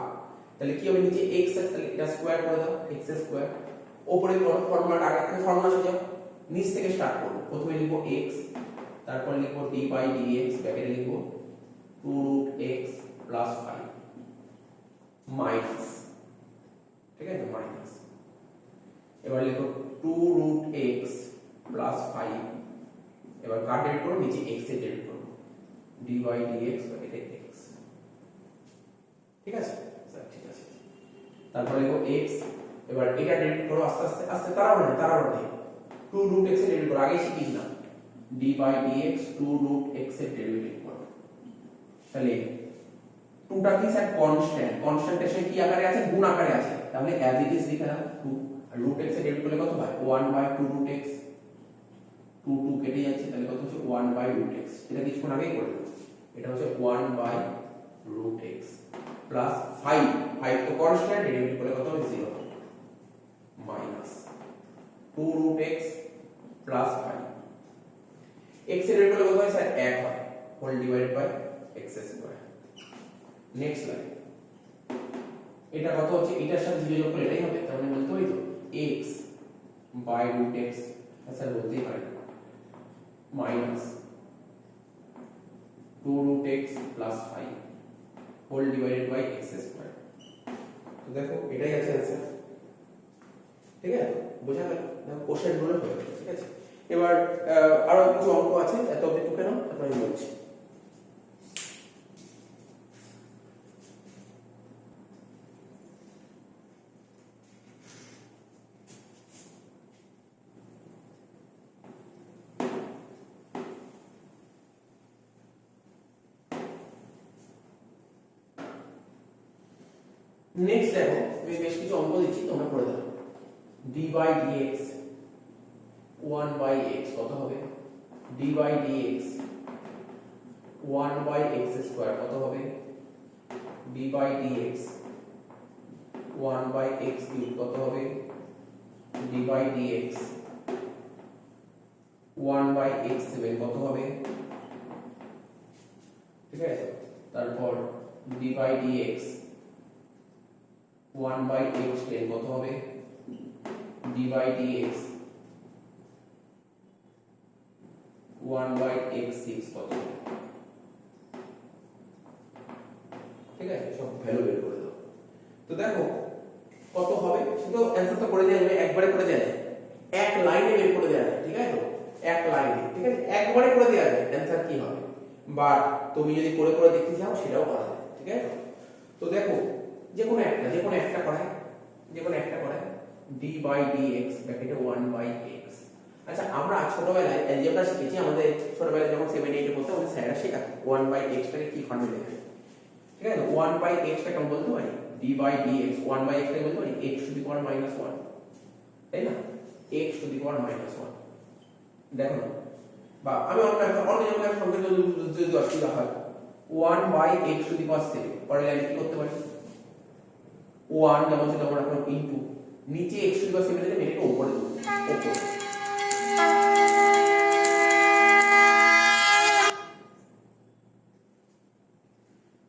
তাহলে কি হবে নিচে x আছে, তাহলে এটা স্কয়ার করে দাও, x স্কয়ার, উপরে ফর্মুলাটা আগে থেকে ফর্মুলা সোজা, নিচ থেকে স্টার্ট করব, প্রথমে লিখব x, তারপর লিখব d by dx, ব্র্যাকেটে লিখব 2 root x plus 5 মাইনাস, ঠিক আছে, মাইনাস, এবার লিখব 2 root x plus 5, এবার কাট ডেট করো, নিচে x এর ডেট করো, dy dx ব্র্যাকেটে x, ঠিক আছে স্যার, ঠিক আছে, তারপর লিখো x, এবার এটা ডেট করো আস্তে আস্তে আস্তে, তাড়াহুড়ো নেই, 2 root x এর ডেট করো, আগে শিখিয়েছিলাম dy dx 2 root x এর ডেরিভেটিভ করো, তাহলে 2 টা কি স্যার কনস্ট্যান্ট, কনস্ট্যান্টের কি আকারে আছে, গুণ আকারে আছে, তাহলে অ্যাজ ইট ইজ লিখে দাও 2, আর root x এর ডেরিভেটিভ করলে কত হয় 1 by 2 root x, 2 2 কেটে যাচ্ছে, তাহলে কত হচ্ছে 1 by root x, এটা কিছুক্ষণ আগেই করে দিলাম, এটা হচ্ছে 1 by root x প্লাস 5, 5 তো কনস্ট্যান্ট, ডেরিভেটিভ করলে কত হবে 0 minus 2 root x plus 5, x এর ডেরিভেটিভ করলে কত হয় স্যার 1 হয়, whole divided by x square. Next line, এটা কত হচ্ছে, এটার সাথে 0 যোগ করলে এটাই হবে, তার মানে বলতে হবে তো x by root x, sir বলতেই পারি, minus 2 root x plus 5 whole divided by x square, তো দেখো এটাই আছে आंसर, ঠিক আছে, বোঝা গেল, দেখো কোশ্চেন গুলো হয়ে গেল, ঠিক আছে। এবার আরো কিছু অঙ্ক আছে, এত অবধি টুকে নাও, তারপর আমি বলছি। নেক্সট দেখো, আমি বেশ কিছু অঙ্ক দিচ্ছি, তোমরা করে দাও, d by dx 1 by x কত হবে, d by dx 1 by x square কত হবে, d by dx 1 by x cube কত হবে, d by dx 1 by x7 কত হবে, ঠিক আছে, তারপর d by dx 1 by x10 কত হবে, d by dx 1 by x6 কত হবে, ঠিক আছে, সব ভ্যালু বের করে দাও। তো দেখো কত হবে শুধু অ্যান্সার তো করে দেওয়া যাবে, একবারে করে দেওয়া যায়, এক লাইনে বের করে দেওয়া যায়, ঠিক আছে তো, এক লাইনে, ঠিক আছে, একবারে করে দেওয়া যায় অ্যান্সার কি হবে, বা তুমি যদি করে করে দেখতে চাও সেটাও করা যায়, ঠিক আছে তো দেখো যে কোনো একটা করায়, d by dx ব্র্যাকেটে 1 by x। আচ্ছা আমরা ছোটবেলায় অ্যালজেব্রা শিখেছি, আমাদের ছোটবেলায় যখন 7 8 এ পড়তাম আমাদের স্যাররা শেখাতো 1 by x টাকে কি ফর্মে লেখা, ঠিক আছে 1 by x টা কেমন বলতে পারি, d by dx 1 by x টাকে বলতে পারি x to the power minus 1, তাই না, x to the power minus 1। দেখো না, বা আমি অন্য একটা সংখ্যা যদি অসুবিধা হয় 1 by x to the power 7, পরের লাইনে কি করতে পারি 1 যেমন ছিল আমরা এখন ইনটু নিচে x to the power 7 এর এটাকে উপরে দেব,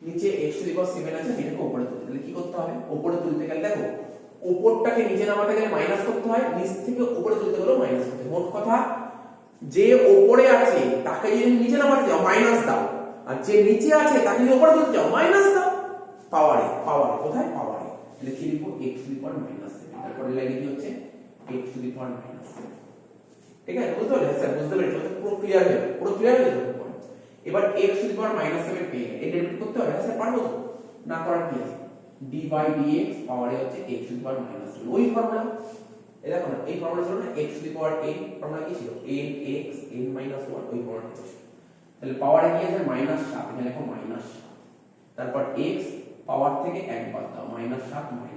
নিচে x to the power 7 আছে, এটাকে উপরে তুলতে, তাহলে কি করতে হবে, উপরে তুলতে গেলে দেখো উপরটাকে নিচে নামাতে গেলে মাইনাস করতে হয়, নিচ থেকে উপরে তুলতে গেলেও মাইনাস করতে হয়। মোট কথা যে উপরে আছে তাকে যদি নিচে নামাতে যাও মাইনাস দাও, আর যে নিচে আছে তাকে যদি উপরে তুলতে যাও মাইনাস দাও, পাওয়ারে কোথায় পাওয়ারে, তাহলে কি লিখবো x to the power minus 7, তারপরে লাগে কি হচ্ছে x to the power minus 7, ঠিক আছে বুঝতে পারলে স্যার, বুঝতে পেরেছো, পুরো ক্লিয়ার হয়ে যাবে। এবার x to the power minus 7 পেয়ে গেলে এটা ডেরিভেটিভ করতে হবে, স্যার পারবো তো, না করার কি আছে, d by dx পাওয়ারে হচ্ছে x to the power minus 7, ওই ফর্মুলা, এই দেখো না এই ফর্মুলা ছিল না x to the power n, formula কি ছিল n x n minus 1, ওই ফর্মুলা ছিল, তাহলে পাওয়ারে কি আছে -7, এখানে লেখো -7, তারপর x পাওয়ার থেকে 1 বাদ দাও -7 -1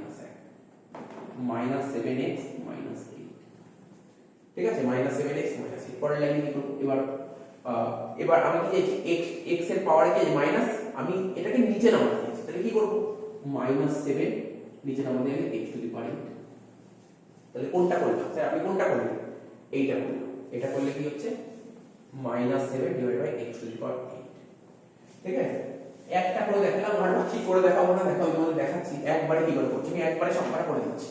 -7x -8, ঠিক আছে -7x -8। পরের লাইনে কি করব, এবার আমি কি চাইছি x এর পাওয়ারে কি মাইনাস, আমি এটাকে নিচে নামাতে চাইছি, তাহলে কি করব -7 নিচে নামাতে গেলে x to the power 8, তাহলে কোনটা করলাম স্যার, আপনি কোনটা করলেন, এইটা করলাম, এটা করলে কি হচ্ছে -7 divide by x to the power 8, ঠিক আছে একটা করে দেখালাম, আর বাকি করে দেখাবো না, দেখো আমি তোমাদের দেখাচ্ছি একবারে কি করে করছি, আমি একবারে সবটা করে দিচ্ছি,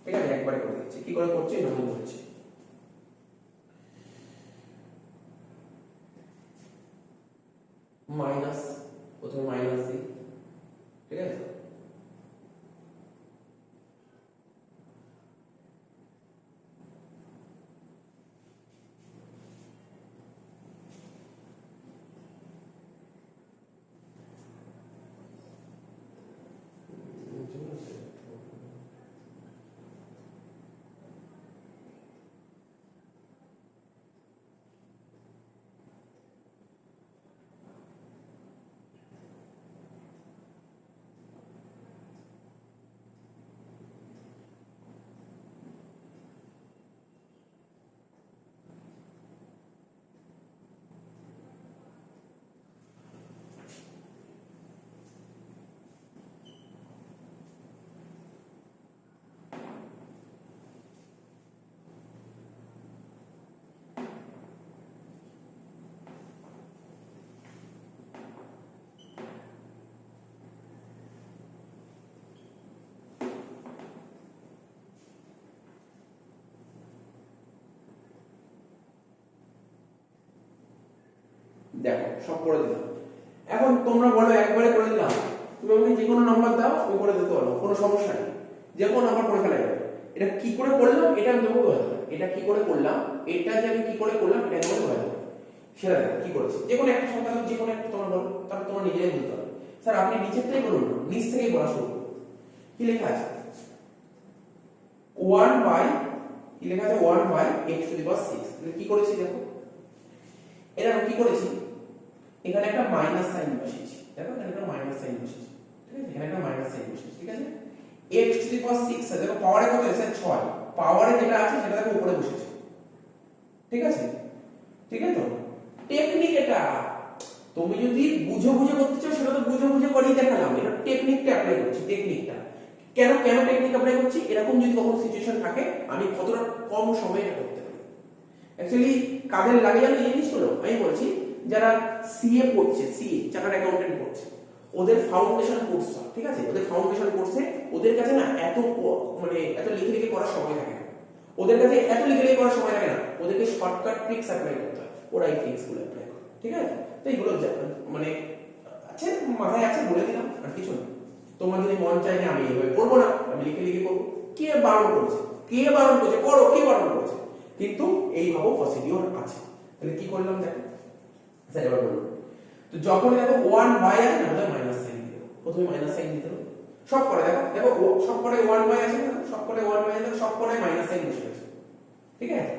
ঠিক আছে একবারে করে দিচ্ছি, কি করে করছি এটা বলছি, মাইনাস, প্রথমে মাইনাস দিই, ঠিক আছে দেখো সব করে দিলাম, এখন তোমরা বলো একবারে করে দিলাম, তুমি আমাকে যে কোনো নাম্বার দাও আমি করে দিতে পারবো, কোনো সমস্যা নেই, যে কোনো নাম্বার করে ফেলা যাবে। এটা কি করে করলাম এটা আমি তোমাকে বলে দেবো, এটা কি করে করলাম, এটা যে আমি কি করে করলাম এটা তোমাকে বলে দেবো, সেটা দেখো কি করেছি, যে কোনো একটা সংখ্যা যে কোনো একটা তোমার বলো, তারপর তোমার নিজেরাই বুঝতে হবে। স্যার আপনি নিচেরটাই বলুন না, নিচ থেকেই বলা শুরু করুন। কি লেখা আছে 1 বাই, কি লেখা আছে 1 by x to the power 6, তাহলে কি করেছি দেখো, এর আমি কি করেছি, এখানে একটা মাইনাস সাইন বসিয়েছি, দেখো এখানে একটা মাইনাস সাইন বসিয়েছি, ঠিক আছে এখানে একটা মাইনাস সাইন বসিয়েছি, ঠিক আছে x টু দি পাওয়ার 6 আছে, দেখো পাওয়ারে কত আছে 6, পাওয়ারে যেটা আছে সেটা দেখো উপরে বসেছে, ঠিক আছে তো টেকনিক এটা, তুমি যদি বুঝে বুঝে করতে চাও সেটা তো বুঝে বুঝে করেই দেখালাম, এটা টেকনিকটা অ্যাপ্লাই করছি, টেকনিকটা কেন টেকনিক অ্যাপ্লাই করছি, এরকম যদি কখনো সিচুয়েশন থাকে আমি কতটা কম সময়ে এটা করতে পারি। অ্যাকচুয়ালি কাদের লাগে জানো এই জিনিসগুলো, আমি বলছি যারা সিএ পড়ছে, সিএ চার্টার্ড অ্যাকাউন্টেন্ট পড়ছে, ওদের ফাউন্ডেশন কোর্স, ঠিক আছে ওদের ফাউন্ডেশন কোর্সে ওদের কাছে না এত এত লিখে লিখে করার সময় থাকে না, ওদের কাছে এত লিখে লিখে করার সময় থাকে না, ওদেরকে শর্টকাট ট্রিক্স অ্যাপ্লাই করতে হয়, ওরা এই ট্রিক্স গুলো অ্যাপ্লাই করে, ঠিক আছে তো এইগুলো আছে মাথায় আছে বলে দিলাম আর কিছু না। তো তোমার যদি মন চায় যে আমি এইভাবে করবো না, আমি লিখে লিখে করবো। কে বারণ করেছে? কে বারণ করেছে? করো, কে বারণ করেছে? কিন্তু এইভাবে প্রসিডিওর আছে। তাহলে কি করলাম দেখো, স্যার এবার বলুন। তো যখন দেখো 1 বাই আছে না, তাহলে মাইনাস সাইন দিতে হবে, প্রথমে মাইনাস সাইন দিতে হবে। সব করে দেখো, দেখো সব করে 1 বাই আছে না, সব করে 1 বাই আছে, সব করে মাইনাস সাইন বসে আছে, ঠিক আছে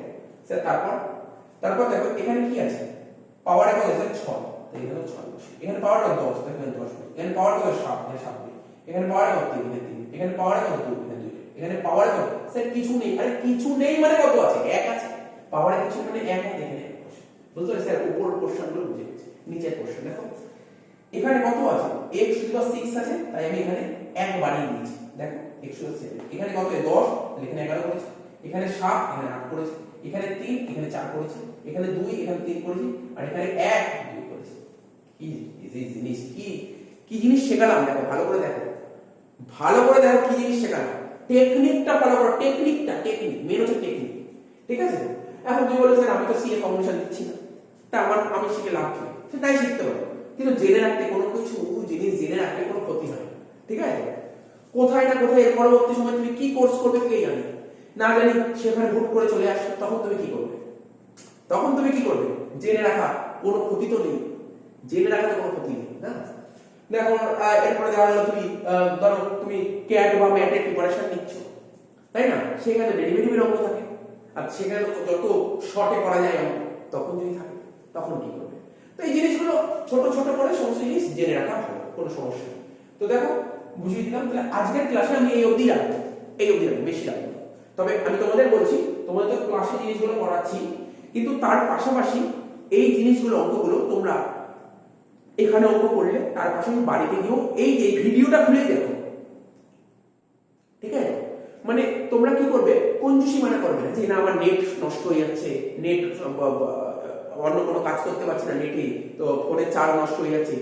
স্যার। তারপর দেখো এখানে কি আছে, পাওয়ারে কত আছে 6, তাই এখানে 6 বসে, এখানে পাওয়ার কত 10, তাই এখানে 10 বসে, এখানে পাওয়ার কত 7, তাই 7 বসে, এখানে পাওয়ার কত 3, এখানে 3, এখানে পাওয়ার কত 2, এখানে 2, এখানে পাওয়ার কত স্যার কিছু নেই। আরে কিছু নেই মানে কত আছে? 1 আছে। পাওয়ারে কিছু মানে 1 আছে, এখানে 1 বসে। বুঝতে পারছো স্যার? উপর পোরশনগুলো বুঝে গেছে, নিচের পোরশন দেখো এখানে কত আছে, x টু দি 6 আছে, তাই আমি এখানে 1 বাড়িয়ে দিয়েছি। দেখো x টু দি 7, এখানে কত 10, তাহলে এখানে 11 করেছি, এখানে 7, এখানে 8 করেছি, এখানে 3, এখানে 4 করেছি, এখানে 2, এখানে 3 করেছি, আর এখানে 1, 2 করেছি। কি জিনিস, কি জিনিস শেখালাম দেখো, ভালো করে দেখো, ভালো করে দেখো কি জিনিস শেখালাম। টেকনিকটা ফলো করো, টেকনিক মেন হচ্ছে টেকনিক, ঠিক আছে। এখন তুমি বলো স্যার আমি তো সিএ ফাউন্ডেশন দিচ্ছি না, তা আমি শিখে লাভ কি? সেটাই শিখতে পারো, কিন্তু জেনে রাখতে কোনো কিছু জিনিস জেনে রাখলে কোনো ক্ষতি হয় না, ঠিক আছে। কোথায় না কোথায় এর পরবর্তী সময় তুমি কি কোর্স করবে কে জানে, না জানি সেখানে হুট করে চলে আসবে, তখন তুমি কি করবে? জেনে রাখা কোনো ক্ষতি তো নেই, জেনে রাখাতে কোনো ক্ষতি নেই না। দেখো এরপরে দেখা গেল তুমি ধরো তুমি ক্যাট বা ম্যাটের প্রিপারেশন নিচ্ছ, তাই না, সেখানে ডেরিভেটিভের অঙ্ক থাকে, আর সেখানে যত শর্টে করা যায় অঙ্ক, তখন যদি থাকে তখন কি করবে? তো এই জিনিসগুলো ছোট ছোট করে সমস্ত জিনিস জেনে রাখা ভালো, কোনো সমস্যা নেই। তো দেখো বুঝিয়ে দিলাম। তাহলে আজকের ক্লাসে আমি এই অবধি রাখবো, বেশি রাখবো। তবে আমি তোমাদের বলছি, তোমাদের তো ক্লাসে জিনিসগুলো পড়াচ্ছি, কিন্তু তার পাশাপাশি এই জিনিসগুলো অঙ্কগুলো তোমরা এখানে অঙ্ক করলে তার পাশাপাশি বাড়িতে গিয়েও এই যে ভিডিওটা খুলে দেখো, ঠিক আছে। মানে তোমরা কি করবে, কঞ্জুসি মানে করবে না যে না আমার নেট নষ্ট হয়ে যাচ্ছে, নেট অন্য কোনো কাজ করতে পারছি না নেটে, তো ফোনে চার্জ নষ্ট হয়ে যাচ্ছে,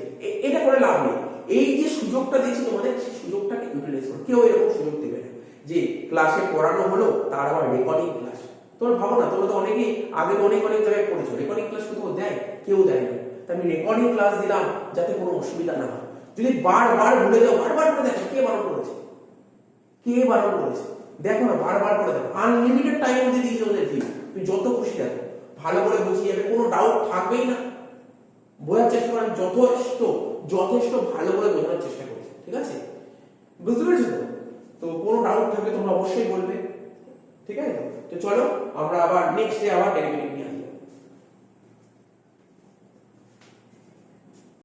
এটা করে লাভ নেই। এই যে সুযোগটা দিচ্ছি তোমাদের, সেই সুযোগটাকে ইউটিলাইজ করো। কেউ এরকম সুযোগ দেবে না যে ক্লাসে পড়ানো হলো তার আবার রেকর্ডিং ক্লাস। তোমরা ভাবো না, তোমরা তো অনেকেই আগে অনেক জায়গায় পড়েছো, রেকর্ডিং ক্লাস কোথাও দেয়? কেউ দেয় না। আমি রেকর্ডিং ক্লাস দিলাম যাতে কোনো অসুবিধা না হয়। যদি বারবার ভুলে যাও, বারবার করে দেখো কে বারণ করেছে, দেখো না, বারবার করে দেখো। আনলিমিটেড টাইম অবধি দিয়ে চলে ফি, তুমি যত খুশি দেখো, ভালো করে বুঝিয়ে যাবে, কোনো ডাউট থাকবেই না। বোঝার চেষ্টা করেন, যথেষ্ট ভালো করে বোঝানোর চেষ্টা করছি, ঠিক আছে, বুঝতে পেরেছো তো? তো কোনো ডাউট থাকলে তোমরা অবশ্যই বলবে, ঠিক আছে। তো চলো আমরা আবার নেক্সট ডে আবার ডেরিভেটিভ নিয়ে